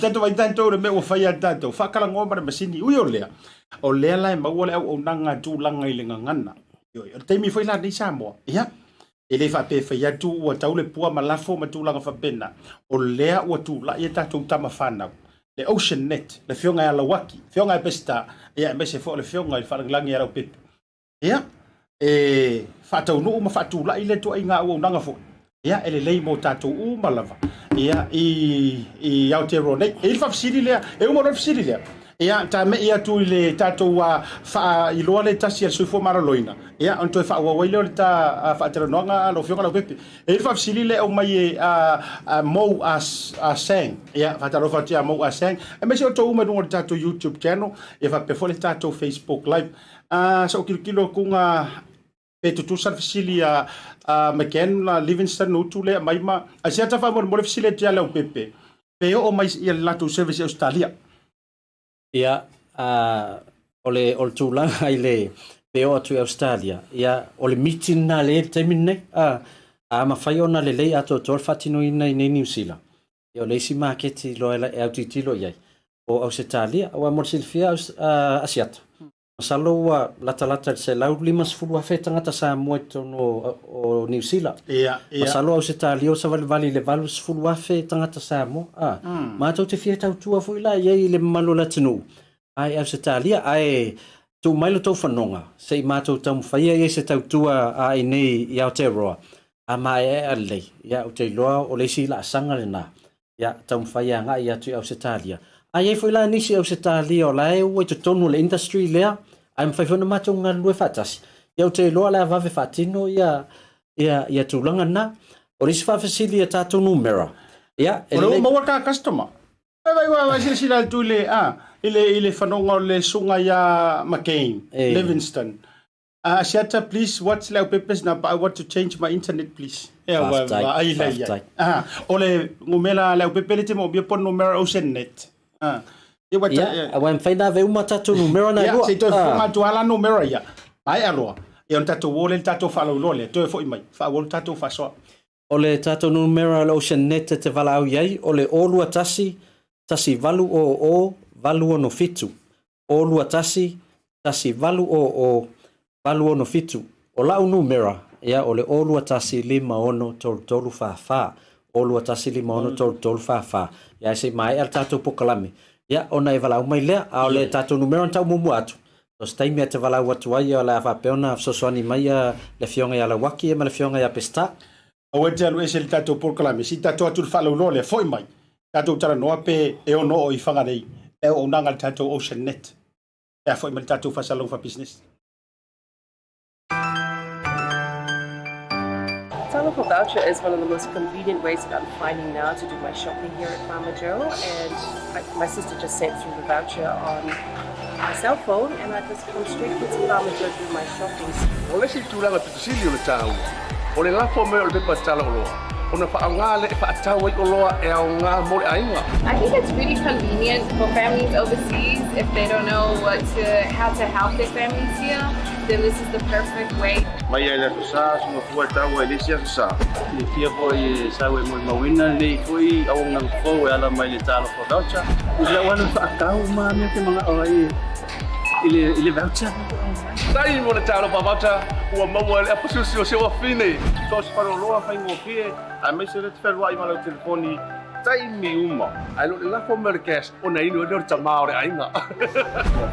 tanto vai tanto le me o fa ia tanto fa karangonga ma masini ui o lea lai ma o le au nanga tu langa ile ngana yo te mi foi la ni Samoa ia ele fa pe fa ia tu o tau le pua malafo ma tu langa fa pena o lea o tu la ia tatu tama fana le ocean net le fionga ala waki fionga pesta ia me se fo le fionga il fa langi ala pepe ia fa tau no ma fa tu la ile to inga o nanga fo ia ele lei mo tatu u malava ia i Aotearoa il fa fsiri le e o mo fsiri le ia ta me ia tu ile tatu wa fa i lo le tasi al sufo maraloina ia onto fa wa ile ta fa tera nonga lo fionga lo pepe e fa fsili le o mai mo as sang ia fa taro fa tia mo as sang e me se to uma no tatu YouTube channel e fa pe fo le tatu Facebook live so kilo kunga pe tu sa fsili meken la Livingston no tu le mai ma asiata fa mo fsili tia le pepe pe o mai ia la tu service Australia ia ole tulanga ile peo atu Australia ia ole meeting na le temine ma fai ona le lei ato tol fatino ina i New Zealand ia le si market lo ela e autitilo ia o Australia wa morsilfia asiata salo wa lata se lau limas fulu afetanga ta sa moito no o New Zealand ia salo Australia o sa vali le valus fulu afetanga ta sa mo ma to te fia tau tua foi la ia le malo latino ai Australia ai tu mai lo to fanonga sei ma to tam faia ia se tau tua ai nei ia Aotearoa mai ale ia o te loa o le si la sanga le na ia tam faia nga ia tu Australia ai foi la nisi Australia o lai o te tonu le industry lea I'm fai fona mato nga lue fatasi ia o te loa la vave fatino ia tulanga na o le si fa fasili ia tato numera ia o mo ka customer vai sila tu le ile fanonga le sunga ya McCain Livingston Asiata please what's like papers now I want to change my internet please ai la ole ngumela la pepelite mo bia pon numero ocean net ia wan faina ve uma tatu numero na ia se to ma tu ala numero ia ai alo e on tatu wole tatu falo lole to fo mai fa wole tatu fa so ole tatu numero la ocean net te vala au yai ole olua tasi valu o valu no fitu olua tasi valu o valu no fitu o la numero ia ole olua tasi 5 tolu fa olua tasi 5 tolu fa ia se mai al tatu pokalame ia ona e vala mai le ole tatu numero tau mumu atu o stai me te vala watu ai o la fa peona sosoani mai le fionga ya la waki e ma le fionga ya pesta o te alu ese tatu pokalame si tatu atu falo lole foi mai tatu tara no pe e ono o ifanga nei e o nanga tatu ocean net e foi mai tatu fa salon fa business Tautai voucher is one of the most convenient ways that I'm finding now to do my shopping here at Farmer Joe, and my sister just sent through the voucher on my cell phone, and I just come straight to Farmer Joe to do my shopping. Ole si tulanga pitusili o le tau. Ole la fo me o le pepa tala o loa. Ona fa anga le fa tau o loa e o nga mo ainga. I think it's really convenient for families overseas if they don't know how to help their families here. Then this is the perfect way. Mai ai la sa so fo tau e le sia sa. Le fia foi sa we mo mawina le foi au nang fo e ala mai le tala fo voucher. Ile wana fa tau ma me te mga oi ile voucher. Dai mo le tala fo voucher o mo le apusu se o fine. So se paro loa fa ngo fie a me se le te wai ma le telefoni. Tai mi uma. Ai lo la fo merkes o nei no dor tama ore ainga.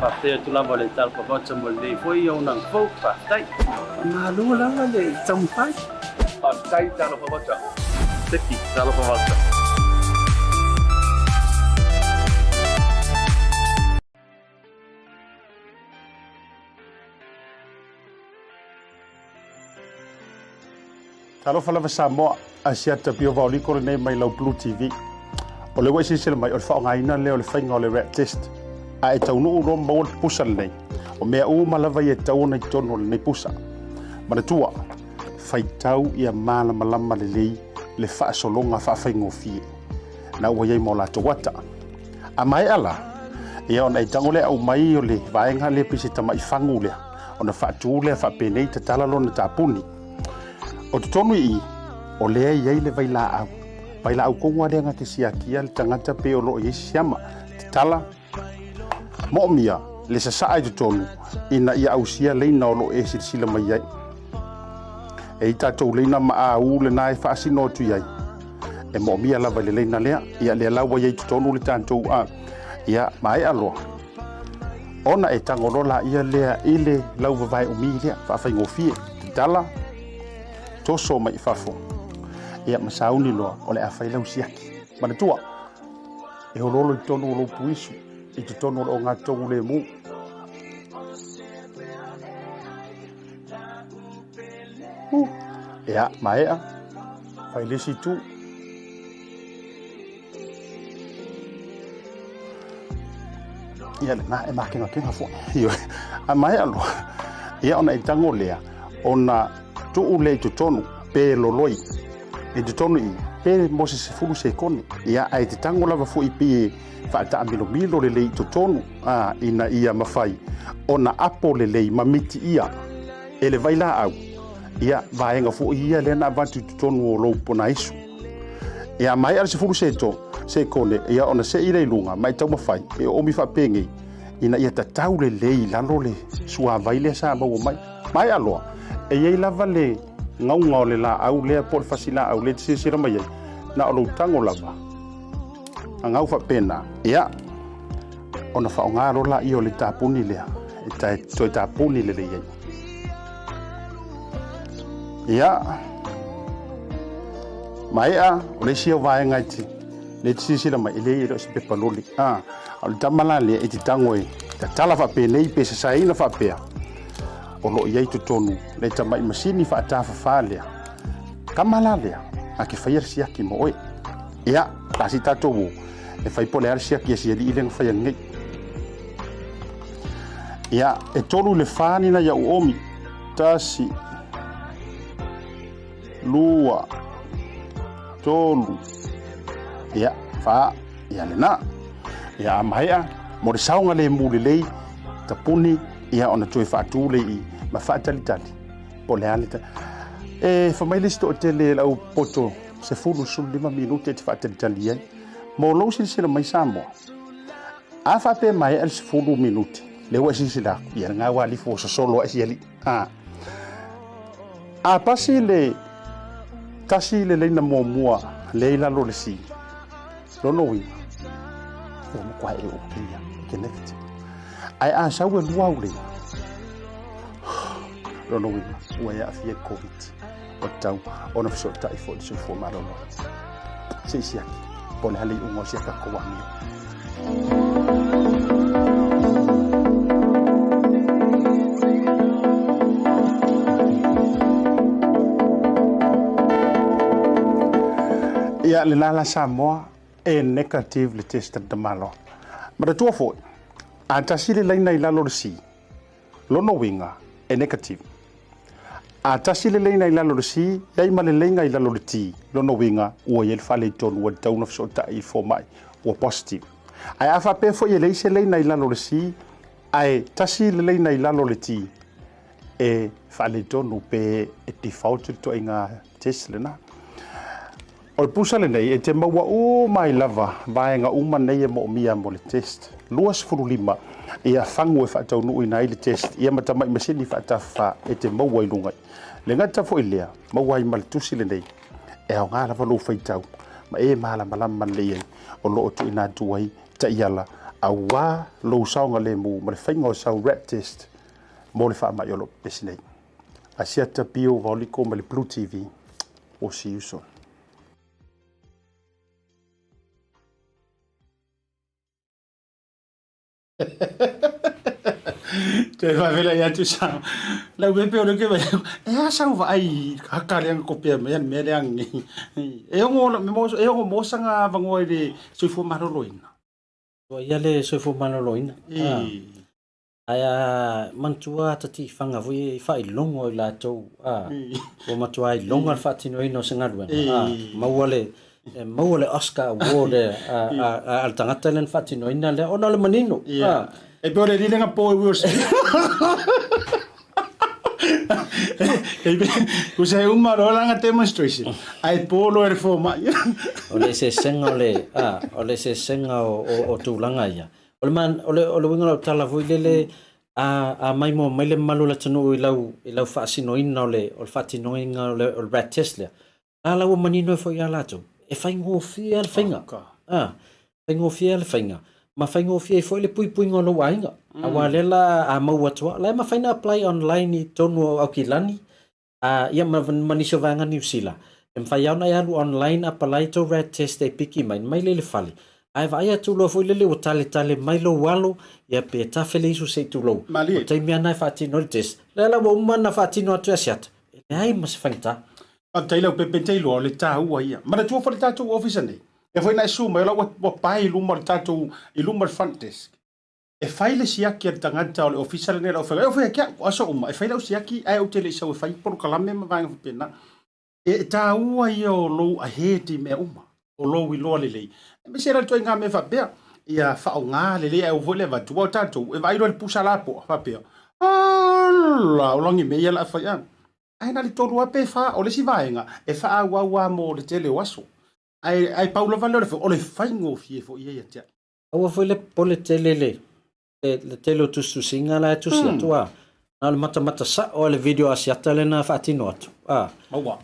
Fa te tu la vole tal fo voucher mo le foi au nang fo fa tai. Ma lu la le tam fai. Fa tai tala fo voucher. teki talofa vauta. Talofa lava Samoa Asiata Pio Vaoliko le nei mai lau BluTV. O le waisi sila mai o le whaongaina leo le whainga o le rat test. A e taunu uro maua le pusa le nei. O mea malava i e tauna i tono le nei pusa. Mana tua, whaitau i a malama le lei le whaasolonga whaawhaingo fie. Na ua iei mo la wata. A mai ala, ia ona i tango le au mai o le vaenga le pisi tama i whangu lea. Ona whaatu lea whaapenei ta talalo na tāpuni. O te tonu i, o lea iei le vaila au. Vaila au kongwa lea ngate siakia le tangata pe o loo iesi siama. Te tala, mo mia, le sasaa i te tonu, ina ia au sia leina o loo esi sila mai iei. E i tātou leina maa au le nae whaasino tu iei. E mo mia lava le leina lea, ia lea lawa iei te tonu le tātou a. Ia mai aloa. Ona e tangorola ia lea ile lau vavai umi lea, whaafai ngofie, te tala, toso mai fafo. Ia masauni loa o le awhai lau siaki. Mana tua, e hololo i tonu o lo puisu, i te tonu o ngā tongu le mu. Ia maea, whai lesi tu. Ia le na e makenga fo. Ia, a maea loa. Ia ona i tango lea, ona tuu le i te tonu, pe loloi. E te tonu i, pe mose se fulu se kone. Ia ai te tango lava fu i pe whaata milo le i te tonu. Ina ia mawhai. Ona apo le lei mamiti ia. E le vaila au. Ia vaenga fu ia le na avantu te tonu o lo pona isu. Ia mai ala se fulu se to, se kone. Ia ona se i lunga, mai tau mawhai. E omi whapenge. Ina ia tatau le lei lalo le sua vaile sa mau mai. Mai aloa. E iei lava le ngau le la au lea por fasila au le tsisira mai na o tango lava a ngau fa pena ia ona fa ngaro la io le tapuni lea e tai toi tapuni le lei ia mai a o le sia vai ngaiti le tsisira mai le ro se pepaloli o le tamala le e tango e ta tala fa pena i pesa saina fa pea o lo iei tu tonu le tamai masini fa atafa falea kamala lea a ke faia siaki mo oi ia tasi tatou e fai pole ar siaki sia li ile fa ngai ia e tonu le fani na ya omi tasi lua tolu ia fa ia lena ia maia mo le saunga le muli lei tapuni ia ona toi faatu le i ma faatali po le alita e fa mai listo tele lau poto se fulu sul 5 minuti te faatali ai mo lo si mai Samoa a fa pe mai al fulu minuti le wa si la ia nga wa li fo solo asi ali a pasi le tasi le na mo mua le la lo le si lo no wi o mo kwa e o kia connect ai a sa we luaule lo no we ya fie covid o tau ona so tai fo so fo malo si si aki pole hali ungo si ka ko wani ya le la Samoa e negative le test de malo ma tu fo anta sile laina i lalo si lono winga e negative ata sile laina i lalo si yai male lenga i lalo ti lono winga o yel fale ton o down of sota i for mai o positive ai afa pe fo yele se laina i lalo si ai tasile laina i lalo ti e fale ton pe e default to inga test lena o pusa le nei e te maua o mai lava vaenga uma nei e mo mia mo le test luas furu lima ia fangu e whaatau nui na ile test ia matamai masini whaatafa e te maua i lungai le ngata fo ilea maua i malitusi le nei e au ngā lava lo whaitau ma e maala malama le iei o lo tu ina tuai ta iala a wā lo saunga le mu ma le whainga o sau rap test mo le wha mai o lo pesi nei Asiata Pio Vaoliko ma le BluTV o see you soon. Te vai vela ya tu sa. La we pe o ke vai. E sa va ai ka le ko pe me me le ang. E ngo mo sanga vango de so fu maroloina. Wa ia le so fu maroloina. Aya mantua tati fanga vui fai longo la to o matua i longa fa tino ino sengadwa mawale Oscar Award al tangata len fa tino ina le ona le manino e pore di nga po wurs ku sai rola nga demonstration ai polo er fo ma ole se senga ole se senga o tulanga ia ole winga tala vui lele a mai mo mai le malu la tonu i lau fa sino ina ole o fa tino ina ole o rat test le ala o manino fo ia lato e fa ngo fia le finga fa ngo fia le finga ma fa ngo fia fo le pui ngolo wainga a wale la a mau watwa la ma fa na apply online i tonu au kilani ia ma maniso vanga New Zealand em fa ia na ia online apply to rat test e piki mai le fali ai vai tu lo foi le o tale mai lo walo ia pe ta felisu se tu lo o te mia na fati no test la mo mana fati no tu asiat e ai mas fanta a te lo pe te lo le ta ua ia ma tu fo le ta tu office nei e foi na su mai lo wa pai lu mo ta tu i lu mo front desk e fai le sia ki tangata o le official nei lo foi kia o so e fai lo sia ki ai o te le so fai por kalame ma vanga pena e ta ua io lo a heti me uma o lo wi lo le me sera to nga me fa be ia fa nga le e vo le va tu ta tu e vai lo pusa la po fa be la o longi me ia la fa ia ai na le to ru pe fa o le si vai nga e fa wa mo le tele waso ai paulo valore o le faingo fie fo ia ia o foi le pole tele le tele tu su singa la tu si tua na le mata sa o le video asiata le na fa tino atu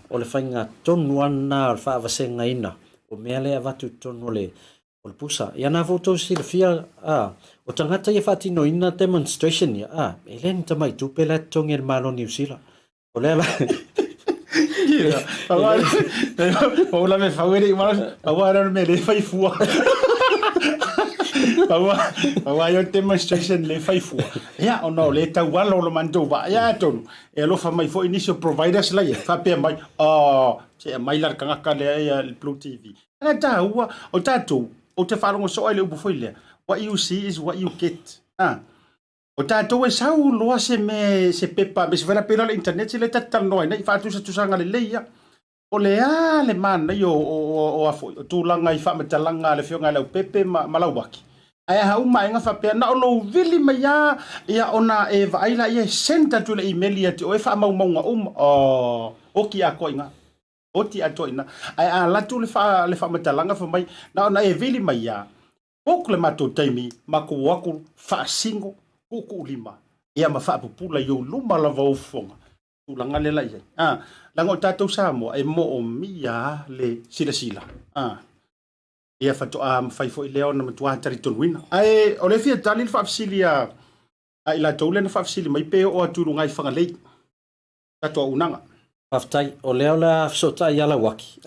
o le fainga tonu ana fa va senga ina o mea lea watu tono le o le pusa. Ia nā foto si le fia o tangata ia whati no ina demonstration ia e len tamai tupe la tongi le malo New Zealand. O lea la... Ia, paula me whawere i mara, paua me le whai fua. Paua ia demonstration le whai fua. Ia, o no, le tau wala o lo mandou wa, ia tonu. E alofa mai fo initial providers la ia, whapea mai, se mai lar kangaka le ia BluTV. Ana ta ua o tatou o te wharongo so ai le upu foi le. What you see is what you get. O tatou e sau loa se me se pepa me se vera pera le internet se le tatal noi nei fa tu sa tusanga le leia. O le le man nei o afo o tulanga I fa metalanga le fionga le pepe malawaki. Ai ha uma nga fa pe na o lo vili mai ia ona e vai la ia senta tu le email ia o e fa mau o ki a koinga o ti a toina ai a la tu le fa metalanga fa mai na ona e vili mai ia o le mato taimi mako waku fa singo ku lima ia ma fa pupula yo luma la vo fonga tu langa le lai la ngo tatou Samoa e mo o mia le sila ia fa to fai fo leo na matua tari tonwina ai o le fia tali fa fsilia ai la tole na fa fsili mai pe o atu ngai fanga lei tato unanga aftai o leo la sota yala waki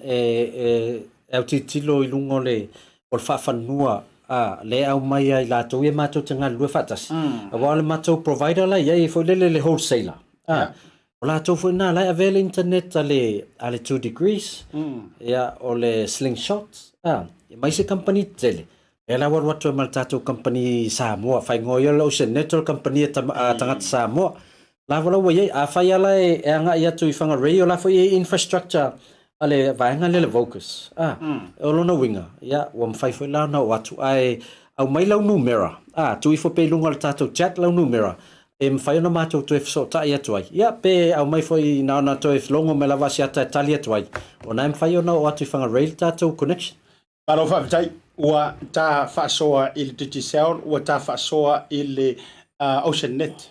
e titilo I lungo le o fa fanua le au mai ai la to e mato tanga lu fatas a wale mato provider la ye fo le wholesaler o la to fo na la avele internet ale 2 degrees o le slingshot mai se company tele e la wat to maltato company Samoa fai ngoyo lo se network company tanga Samoa la vola ye a fai ala e anga ia tu fanga radio la fo ye infrastructure ale vaenga le focus o lona winga ia wa mfai fo la na watu ai au mai lau numera tu ifo pe lunga le tato chat lau numera e mfai na mato tu ifo ta ia tu ai ia pe au mai fo na to if longo me la vasiata talia tu ai ona mfai na watu fanga rail tato connection para fa tai wa ta fa soa il digital wa ta fa soa il ocean net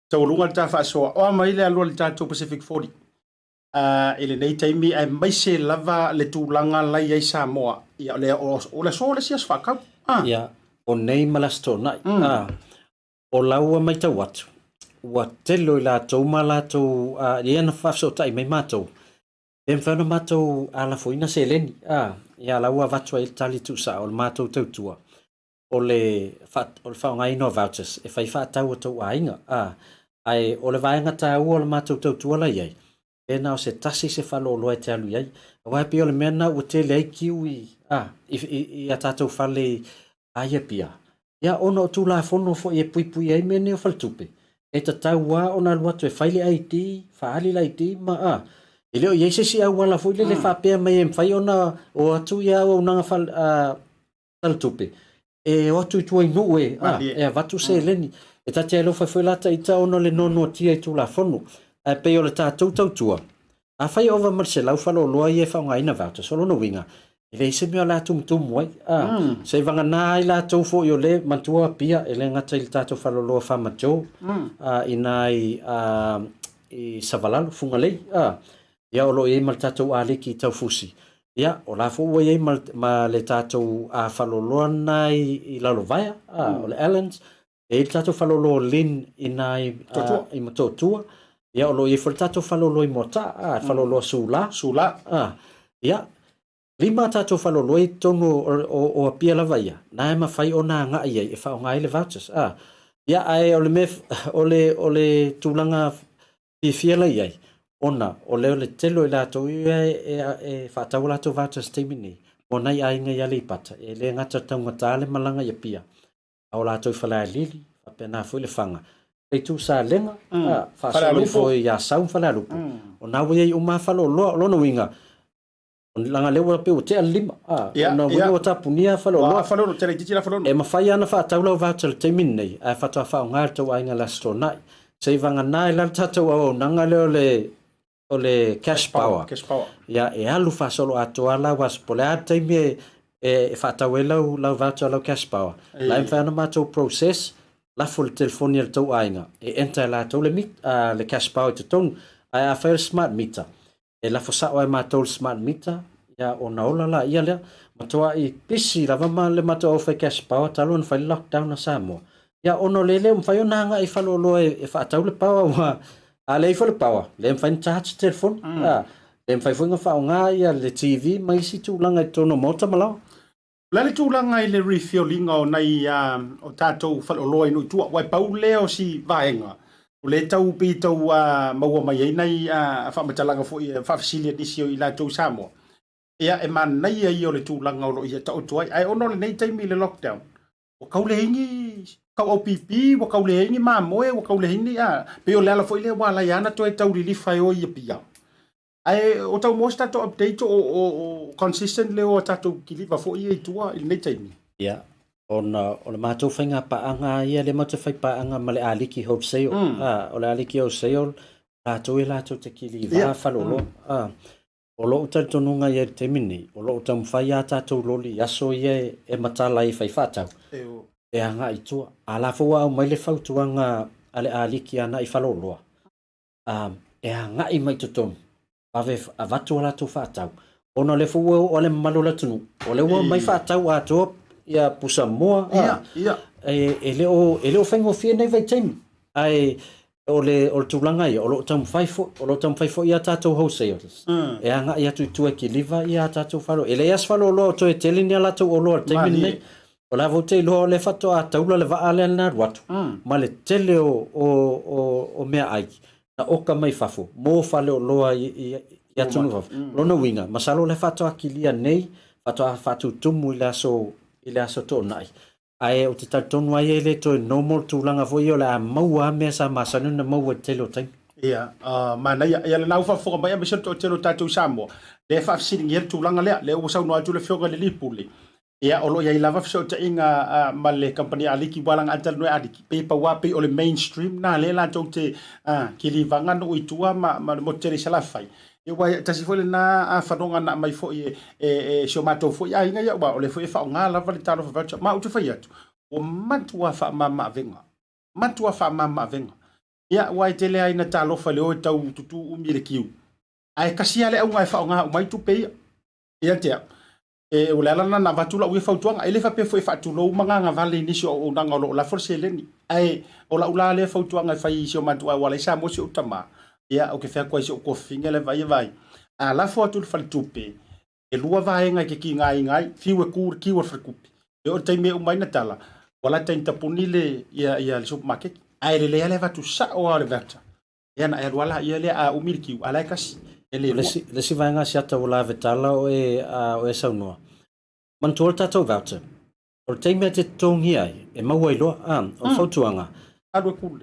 to lunga ta fa soa o mai le alu le tato Pacific 40 ele nei taimi ai mai se lava le tūlanga lai ai Samoa ia le o le so le sias whakau ia o nei malasto nai o laua mai tau atu ua telo I la tau malatou ia na whafso tai mai matou e mwhana matou ala foina se leni ia laua vatua I tali tu sa o le matou tautua o le whaongai no vouchers, e whai whaatau o tau ainga. Ai, o le vaenga tā ua le mātou tau tuala iai. E nao se tasi se whalo loa te alu iai. Wai pia o le mena ua te lei kiu i a tātou whale aia pia. Ia ona o tū la whono fo i e pui ai mene o whaltupe. E ta tau wā ona lua tu e whaile ai ti, whaali lai ti, ma I leo iei se si au wala fo i le whapea mai e mwhai ona o atu ia o nanga whaltupe. E o atu i tua inu e vatu se leni. E tati alo fai lata i ta ono le nono tia i tū la whono. E pei o le tātou tau tua. A whai ova marse lau whalo loa i e whaunga ina vauta, solo no winga. I le ise mea la tumutumu ai. Se vanga nā i la tau fo i o le mantua pia, e le ngata i le tātou whalo loa whamatau. I nā i Savalalo, funga lei. Ia o lo i mal tātou āleki i tau fusi. Ia, o la fo ua i ma le tātou a whalo loa nā i Lalovaya, o le Allens. E il tātou whalo loa lin i nā i matotua. Ia, o lo i whale tātou whalo loa i Maota, whalo loa Sula. Ia, lima tātou whalo loa i tono o apia lava ia. Nā e mawhai o nā ngā ia e whao ngai le vouchers. Ia, ai o le mef, o le tūlanga pifiela iai. Ona, o le telo i lātou ia e whaatau lātou vouchers teimi nei. O nei ainga ia le ipata. E le ngata taungata le malanga ia pia. Au lātou i whalai lili, whapena fui le whanga. Kei tū sa lenga, whaasolo fo i a saun whalai lupu. O nā wai o mā whalo lona winga. O langa lewa pe o te alima. O nā winga o tapunia whalo loa. E mawhai ana whaatau lau voucher le teimi nei. A whatua whao ngāi tau ainga la sto nai. Sei vanga nai la tātou au nanga leo o le cash power. Ia e alu whaasolo atoa la was pole a teimi e whaatau e lau voucher lau cash power. Lai mwhana mātou process, la fo le telefoni le tau ainga. E enta la tau le cash power te tonu. Ai a whair smart meter. E la fo sao ai mātou le smart meter. Ia o naola la ia lea. Matoa i pisi lava ma le mātou au whai cash power. Talo na whai lockdown na Samoa. Ia ono lele o mwhai o nanga i whalo loa e whaatau le power wa. A le ifa le power. Le mwhai charge telefon. Le mwhai fuinga whao ngā ia le TV. Mai si tūlanga i tono mota malau. Lale tūlanga i le refuelinga o nei o tātou whaloloa inu tua. Wai pau leo si vaenga. O le tau pi tau maua mai ei nei whamatalanga fo i whafasilia nisi o i la tau Samoa. Ia e man nei ai o le tūlanga o lo i tau tuai. Ai ono le nei taimi le lockdown. O kaule hingi, kau au pipi, o kaule hingi mamoe, o kaule hingi pe o le ala fo i le wala iana to e tau lilifai o i pia. Ai o tau mo sta to update o consistent le o tatu kiliva fo i tua i nei taimi. Ia. O le mātou whainga paanga ia le mātou whai paanga ma le aliki wholesale. O le aliki wholesale, lātou e lātou te kiliva whalolo. O lo uta tonunga ia te mini, o lo uta mwhai a tātou loli aso ia e matala i whai whātau. E anga i tua. A la fua au mai le whautuanga ale aliki ana i whaloloa. E anga i mai tutonu. Ave avatu ala tu whātau. Ona le fua o le malola tunu. O le ua mai whātau a toa ia pusa moa. E leo whaingo fia nei vai taimi. Ai o le tūlanga ia, o lo tam whaifo ia tātou wholesalers. E anga ia tu ki liva ia tātou whalo. E le as whalo loa to e telini ala tau o loa taimi nei. O la vote loa le whato a taula le vaale ana watu. Ma le tele o mea ai. Na oka mai fafo. Mō whale o loa i atunu fafo. Lona winga. Masalo le whato a kilia nei. Whato a whatu tumu i le aso tō nai. Ai o te tautonu ai e le to normal tūlanga foi o le a maua mea sa masanu na maua telo taimi. Ia, mana ia le nau whafoka mai a misa to telo tātou Samoa. Le whafsiring ia tūlanga lea, le o sau noa tu le whioga le lipule. Ia olo ia i lava fso ta inga ma le company aliki walang antal noe aliki. Pepa wapi o le mainstream na le la tau te kilivanga no itua ma mo tere salafai. E wai tasi foi na whanonga na mai foi e sio matou foi a inga ia wa o le foi fa nga lava le talo fa ma utu fai atu o matua fa mama venga ia wai tele ai na talo fa le o tau tutu umi le kiu ai kasia le au ngai fa nga mai tu pe ia te e o le ala na vatula u fa tuanga ele fa pe foi fa tu lo manga nga vale ni sio o nanga lo la force le ni ai o la ula le fa tuanga fa i sio matua wala sa mo sio tama ia o ke fa ko sio ko finga le vai a la foto le fa tupe e lua vaenga ke ki ngai fiu e kur ki o fa kupi e o taimi umai na tala wala tain tapuni le ia le supermarket ai le ale va tu sa o ale vata ia na wala ia le a umilki ala kasi le si vai nga siata wala vetala o e saunua man tol tatou voucher o taimi te tongi ai e mawai loa o fautuanga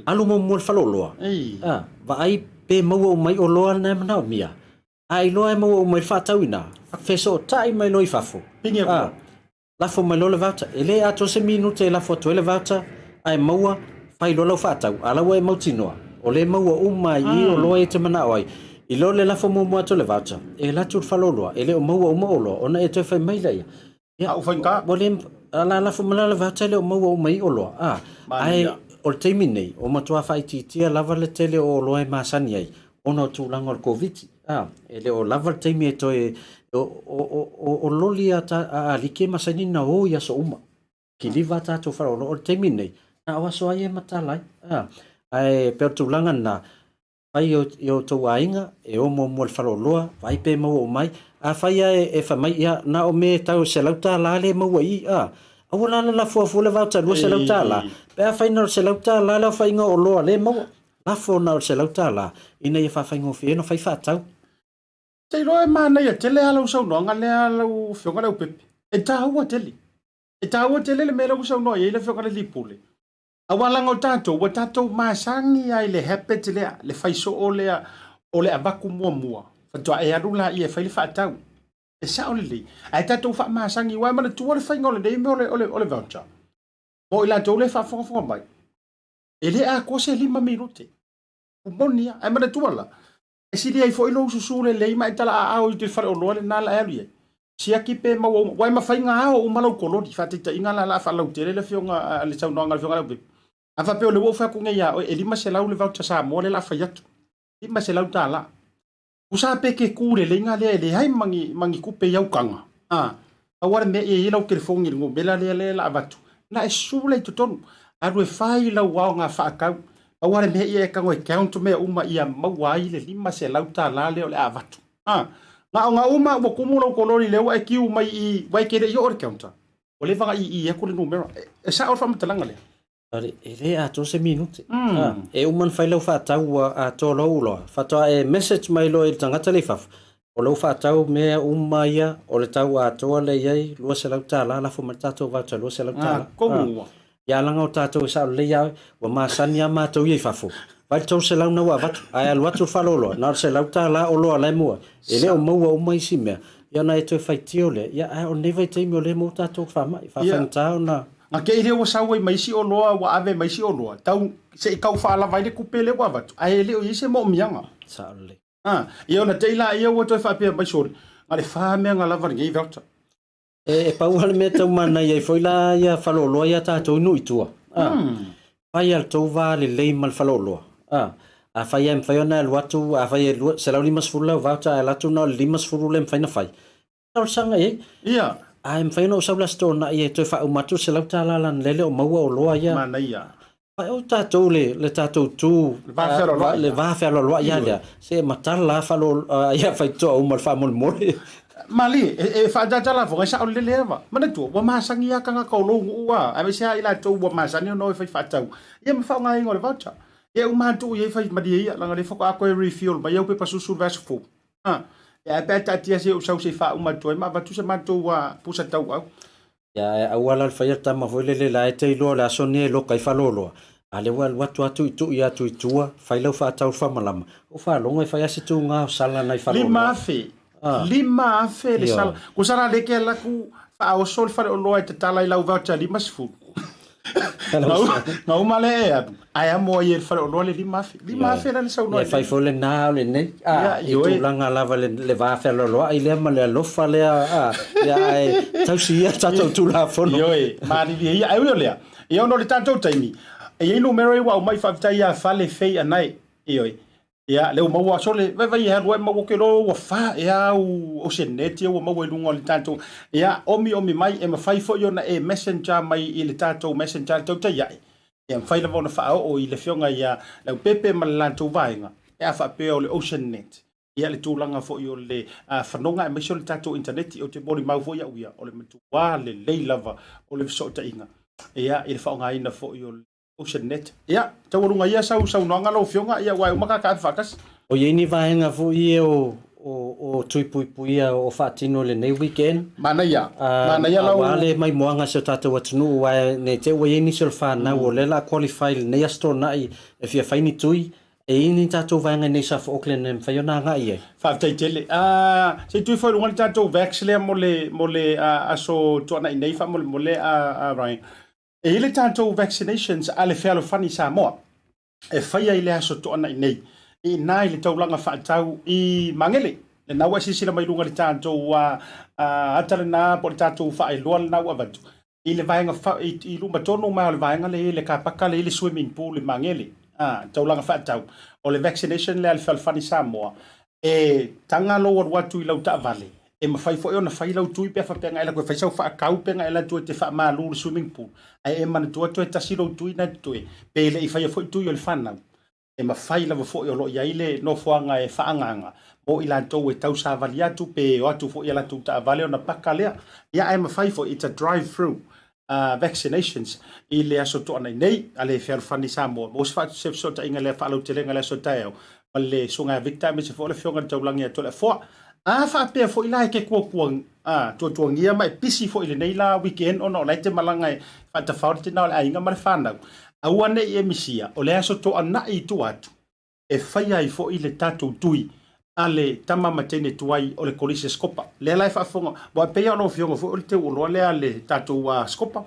alu mo faloloa va ai pe maua mai o loa na mana mia ai loa maua mai fatauina feso tai mai loi fafo la fo mai loa voucher ele ato se minute la foto ele voucher ai maua fai loa fatau ala we mautinoa o le maua mai o loa e te mana oi i lo le la fo mo ato le voucher e la tu faloloa ele o maua o lo ona e te fai mai lai ya u fanka bo le la fo mai le voucher le o maua mai o lo ai o te minei o matua fai titia lava le tele o loe masani ai ona tulanga o covid ele o lava te mi to o loli a like masani na o ya so uma ki liva ta to fara o te minei na o so ai matalai ai per tulanga na ai yo to ainga e o mo fara loa vai pe mo mai a fai e fa mai ya na o me tau se lauta la le mo i awala la fo le voucher lo se lauta la pe fa ina se lauta la fa inga o lo le mo la fo na se lauta la ina ia fa inga fe no fa tau te lo e mana ia tele ala usau no ngale ala u fionga le pepe e ta wa tele le mera usau no ia le fionga le lipule awala ngo tato masangi ai le hepet le fa so o le abaku mua fa to e arula ia fa le fa tau e sa o le ai tato fa masangi wa mana tu le fa ngole dei me ole voucher mo ila to le fa fo mai ele a ko se 5 minute umonia ai mana tu la e si ai fo ilo susu le mai tala a o te fa o lo le na la ali si aki pe ma wa ma fa nga o malo ko lo di fa te inga la fa lo te le fionga le sau no nga fionga le a fa pe o le wo fa ku nga ya e 5 se lau le voucher sa mo le la fa yatu 5 se lau ta la usa pe ke kure le nga le hai mangi kupe yau kanga awara me e ilo ke fongi ngo bela le la batu na e sule to ton adu e fai la wa nga fa ka awara me e ka ngo count me uma ia mawai le 5 se lau ta la le avatu nga uma mo kumulo kolori le wa ki uma i wa ke yo or counter o le va i e ko le numero e sa or fa mtalanga le ele a to se minute e uman fai lau fa tau a to lo fa to e message mai lo e tangata le faf o lo fa tau me ia o le tau a to le ai lo se lau tala la fo matato va to lo se lau tala como ya langa o tato sa le ya wa ma sania ma to ye fafo vai to se lau na wa vat ai lo tu fa lo na se lau tala o lo le mo ele o mo o mai sime ya na e to fai tiole ya o never time o le mo tato fa mai fa fanta na ke ile o sawe mai si o loa wa ave mai si o loa tau se kau fa la vai de kupele wa vatu ai le o ise mo mianga sa le ia na teila ia o to fa pe mai sori ale fa me nga la var ngi vatu e pa wal me tau mana ia foi la ia fa lo loa ia ta to nu itua ai al to va le mal fa lo loa a fa ia fa ona lo atu a fa ia se la limas fulla vata la tu no limas fulla fa na fai tal sanga ia I'm fine no sabla sto na ye to fa umatu se lauta la lan lele o maua o loa ia mana ia fa o tato le tato tu le va fa lo ia le se matala fa lo ia fa to o mal fa mol mol mali e fa da la vo sa o le va mana tu wa ma sangi ya kanga ko lo ua a me sa ila to wa ma sangi no fa tau ia me fa ngai ngol voucher ye o ma tu ye fa ma di ia la ngale fa ko refuel ba ye pe pa su va su ya peta tia se usau se fa uma toi ma batu se manto wa pusa tau au ya awala fa ya tama voile le la te lo la sone lo kai fa lolo ale wal watu atu tu ya tu tua fa lo fa tau fa malama o fa longa fa ya se tu nga sala na fa lima fe le sala ku sara le ke la ku fa o sol fa lo ai te tala i lau voucher lima sfu no male ai amo ye fa lo le lima fe la sa no fa fo le na le ne i tu langa lava le va fa lo ai le male lo fa le ya tau si ya tato tu la fo no ma di ia ai le ia no le tato taimi e numero wa mai fa tai ya fa le fe anai ia le mo wa sole vai ha lo mo ke lo wa fa ia o seneti o mo lu ngol tanto ia omi mai e ma fai fo yo na e messenger mai i le tato messenger to tai ia fai la bona fa o i le fionga ia le pepe ma la to vainga e fa pe o le ocean net ia le tūlanga fo i o le whanonga e maisio le tātou interneti o te mori mau fo ia uia o le matua le leilava o le visota inga ia i le whaonga ina fo i o le Ocean Net ia taurunga ia sau noanga lo fionga ia wai umaka ka whakas o ye ni vaenga fo i o tuipuipuia o whaatino le nei weekend. Mana ia lau. Wale mai moanga se tātou atunu wai ne te wa ye ni sul whanau o le la qualify le nei astro nai e fia whaini tui e ini tātou vaenga nei South Auckland e mwhaiona ngai e. Whaatai tele. Se tui whaurunga le tātou vax lea mo le aso tuana i nei wha mo le Ryan. E ile tātou vaccinations a le whealo whani Samoa e whaia i le aso tuana i nei. I nai le taulanga whaatau i mangele. Le naua sisira mai runga le tātou atare nā po le tātou whae loa le nau avatu. I le vaenga i luma tono mai o le vaenga le kapaka le swimming pool le mangele. Taulanga whaatau. O le vaccination le ale whalwhani Samoa. E tanga loa watu i lau ta vale. E mawhai fo e ona whai lau tui pia whapenga e la koe whaisau whaakau penga e la tue te wha maalu le swimming pool. Ai e mana tua tue tasiro tui na tue. Pele i whai fo tui o le whanau. E mawhai lava fo i o lo iaile no whoanga e whaanganga. Mo i lantou e tau sa vali atu pe o atu fo i la tu ta vale ona paka lea. Ia e mawhai fo it's a drive-through vaccinations i le aso toa nei ale whani Samoa. Mo se whaatu se sota inga le whaalau te lenga le aso taeo. Ma le sunga victa me se fo le whionga taulangi a tole fo. Whaapea fo i lai ke kuakuang tuangia mai pisi fo i le nei la weekend ono lai te malanga e whaata whaore te nao le ainga ma le whanau. Awane i emisia o le aso toa na i tu atu e whaia i fo i le tātou tui a le tama matene tuai o le kolise skopa. Le lai whaafonga, wa pea ono fionga fo o le te uloa lea le tātou skopa.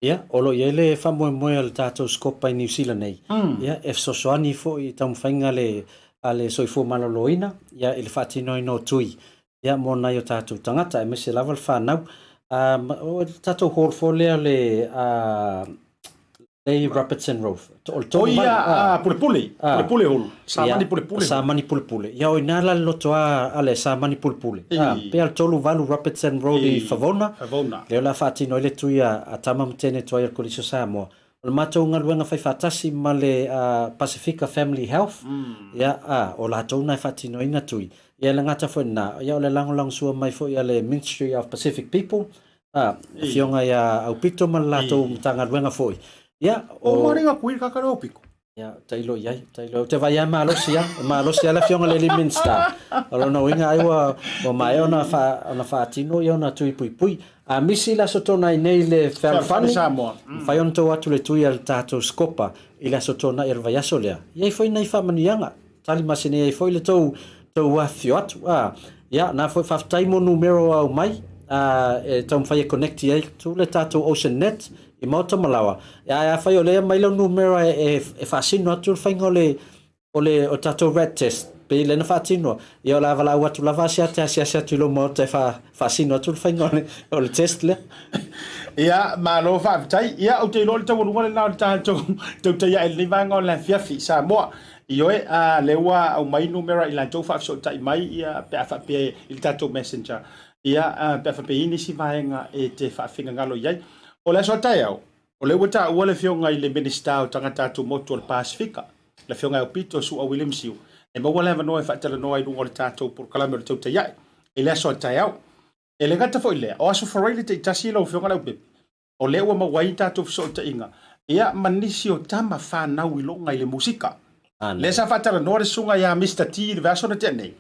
Ia, olo ia le whamoe le tātou skopa i New Zealand nei. Ia, e sosoani fo i taumwhainga le soifo maloloina, ia i le whaatino i no tui. Ia, mo nai o tātou tangata, e mese lava le whanau. O tātou hall fo lea le Robertson Road. O ia pule holo. Samani pule. Samani pule. Ia o inala lotoa ale samani pule. Pea tolu valu Robertson Road i Favona. Leo la whaatino ile tui a tamamtene toa i Koliso Samoa. O le mātou ngaruenga whai whaatasi ma le Pacifica Family Health. Ia o la tau nai whaatino ina tui. Ia le ngata fo ina. Ia o le langolang sua mai fo ia le Ministry of Pacific People. Fionga ia au pito ma la tau ngaruenga foi. Ya, o maringa kuir kakaro piko. Ya, tailo te vai malosia la fionga le Minster. Alo no inga aiwa o mai ona faatino i ona tui pui. A misi la sotona i nei le Whani Samoa. Fai on tau atu le tui al tātou skopa i la sotona i rvaiaso lea. Iai foi nei whamanianga. Tali masine iai foi le tau wafio atu. Ya, na foi whaftaimo numero au mai. E tau mwhai e connecti ai tu le tātou Ocean Net i Maota Malawa. Ia whai o lea mai lau numero e whaasino atu whainga o tātou rat test. Pe le na whaatino. Ia o la wala au atu lava asiata tu lo Maota e whaasino atu whainga o le test le. Ia, malo whaafitai. Ia, au te ilo le tau runga le nao le tātou te ia e li vanga o le fiafi Samoa. Ioe, lewa au mai numero i lantou whaafisota i mai ia pe a whapea i tātou messenger. Ia, pe a whapea ini si vaenga e te whaafinga ngalo iai. O le aso tai au, o le wata ua le whionga i le minister o tangata atu motu o le Pasifika, le whionga au pito su a William Siu, e maua lewa noa e whaatala noa i runga o le tātou por kalame o le tautai iai, e le aso tai au. E le gata fo i lea, o aso whareile te itasi ila o whionga lau pepe, o le ua mawai tātou fiso o ta inga, ia manisi o tama whanau i longa i le musika. Le sa whaatala noa le sunga ia Mr. T i le vaso na te nei,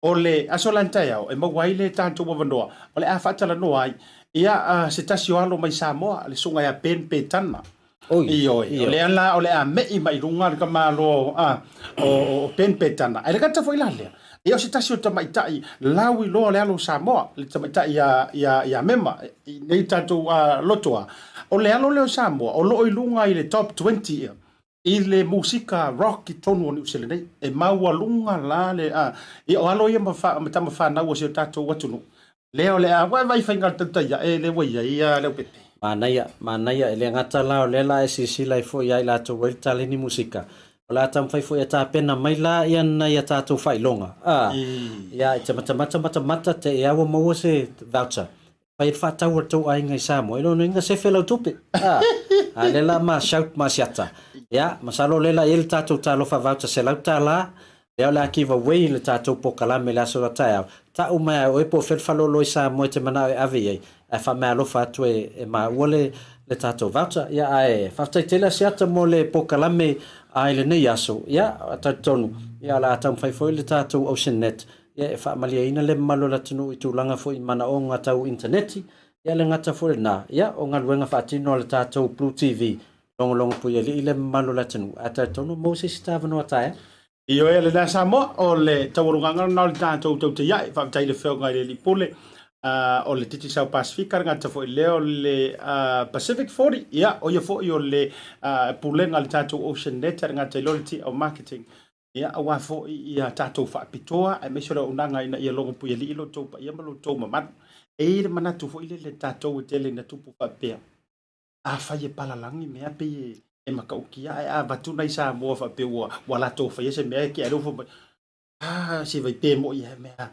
o le aso lantai au, e mawai le tātou wawanoa, o le a whaatala noa ai, ia se tasio alo mai Samoa le sunga ia pen pe tana. Io le ala o le a mei mai runga ka malo o pen pe tana. Ai le kata foi la le. Ia se tasio tamai tai lawi lo le alo Samoa le tamai tai ia mema nei tatu lotoa. O le alo le Samoa o lo i lunga i le top 20 i le musika rock i tonu o New Zealand e maua lunga la le i o alo ia ma tama fa na o se tatu watunu. Leo le wa vai fainga tata ya e le wa ya le pepe. Manaya le ngata la le la sisi lai fo ya la to wel tale ni musika. Ola tam fai fo ya ta pena mai la ya na ya ta to fai longa. Ya mata te ya wa mo se voucher. Fai fa ta wa to ai ngai Samoa. No nga se fela tupe. Le la ma shout ma siata. Ya masalo le la el ta to ta lo fa voucher se la ta la. Leo la kiva wei le tātou po kalame le aso ratai au. Ta o mai o e po whelwhalolo i sa moe te mana e awe ei. E wha mea lofa atu e maa ua le tātou voucher. Ia ae, whaftai tela Asiata mo le po kalame ai le nei aso. Ia, tautonu. Ia la atau mwhaifoi le tātou Oceanet. Ia e wha malia ina le malo la tunu i tūlanga fo i mana o ngatau interneti. Ia le ngata fo le nā. Ia o ngā luenga whaatino le tātou BluTV. Longo puia li i le malo la tunu. A tautonu Moses Tavano atai. Io e le nā Samoa o le taurunganga na le tātou tau te iai, whaamtai le whio ngai le li pule, o le titi South Pacifica, ngata fo i leo le Pacific 40, ia, o ia fo i o le pulenga le tātou Oceanet, ngata i lori ti au marketing, ia, awa fo i tātou whaapitoa, e mesora unanga ina ia longo puia li ilo tau pa ia malo tau mamanu, e le manatu fo i le tātou e tele na tupu whapea, a whai e palalangi mea pe e makaukia e a batuna i Samoa fa pe wala to fa yese me ki alo fo se vai pe mo ia mea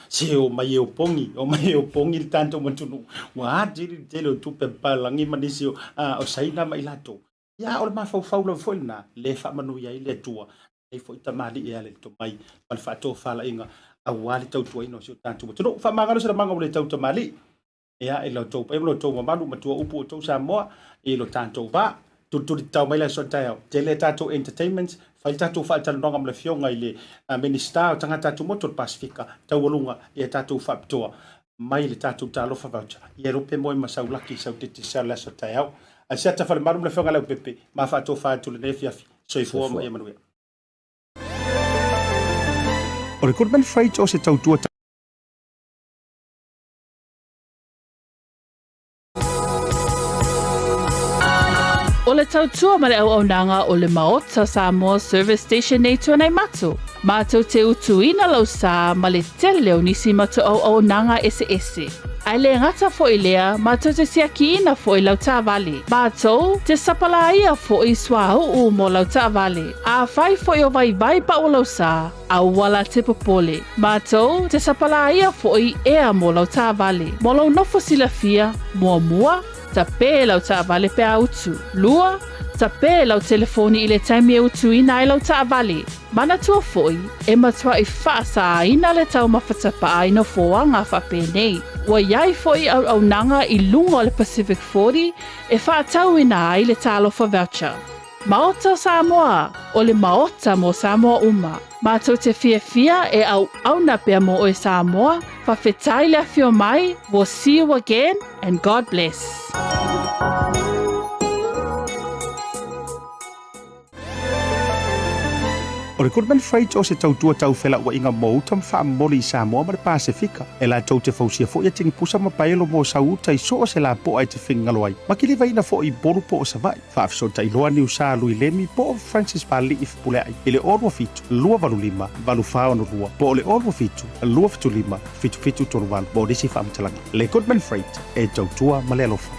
se o mai o pongi tanto matunu wa diri telo tu pe palangi manisi o saina mai lato ya o ma fau lo folna le fa manu ia ile tua e fo tamali ia le to mai pal fa to fala inga a wali tau tu ino so tanto matunu fa mangalo se manga le tau tamali ia e lo to pe lo to malu matua upu to Samoa e lo tanto va tu tau mai la so tau tele tato entertainment fai tato fa talo ngam le fionga ile minister tanga tato motor Pacifica tau walunga e tato fa toa mai le tato talo fa voucher e rope moi masau laki sau titi sa la so tau Asiata fa marum le fionga le pepe ma fa to fa tu le nefia so i fo mai manuia o le Goodman Freight o se tau tua O le tautua ma le au nanga o le Maota Samoa Service Station nei tua nei matu. Mātou te utuina lau sa ma le tele o nisi matu au nanga ese. Ai le ngata fo i lea, mātou te siakiina fo i lau tā vale. Mātou te sapalaia fo i swau mo lau tā vale. A whai fo i o vai pa o lau sa, a wala te popole. Mātou te sapalaia fo i ea mo lau tā vale. Mo lau nofo sila fia, mua, Taupea lau ta vale pe autu. Lua, taupea lau telefoni i le taimi e utu ina i lau ta vale. Mana tua foi, e matua i whaasa ina le tau mawhatapa a ino foanga whape nei. Wa iai foi au nanga i lunga o le Pacific 40 e whaatau ina ai le talo for voucher. Maota Samoa, o le Maota mo Samoa uma. Mātou te fia e au na pia mo o Samoa, whawhetai le fio mai, we'll see you again, and God bless. O le Goodman Freight o se tautua tau whela ua inga Maota mwha moli i Samoa ma le Pasifika. E la tau te fausia fo ia tingi pusa ma paelo mo sauta i so o se la po ai te whingalo ai. Ma kili vaina fo i boru po o sa vai. Whaafso ta iloa ni usa lui lemi po o Francis Pali i fpule ai. I le orwa fitu, lua valu lima, valu whao no rua. Po o le orwa fitu, lua fitu lima, fitu tonu valu. Bo disi whaamtalanga. Le Goodman Freight e tautua ma le alofa.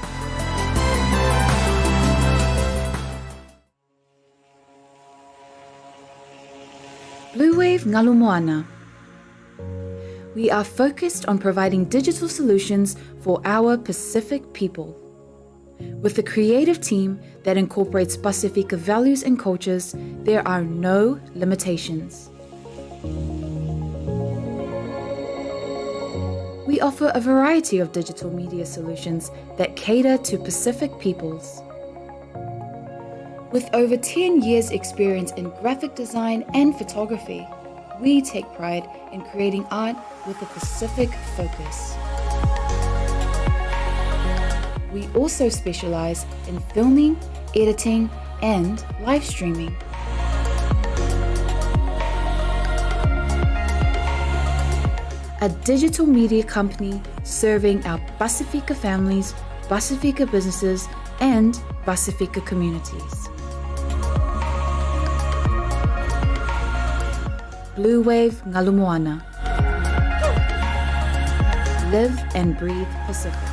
Bluwave Ngalu Moana. We are focused on providing digital solutions for our Pacific people. With a creative team that incorporates Pasifika values and cultures, there are no limitations. We offer a variety of digital media solutions that cater to Pacific peoples. With over 10 years' experience in graphic design and photography, we take pride in creating art with a Pacific focus. We also specialize in filming, editing, and live streaming. A digital media company serving our Pasifika families, Pasifika businesses, and Pasifika communities. Bluwave Ngalu Moana. Live and breathe Pacific.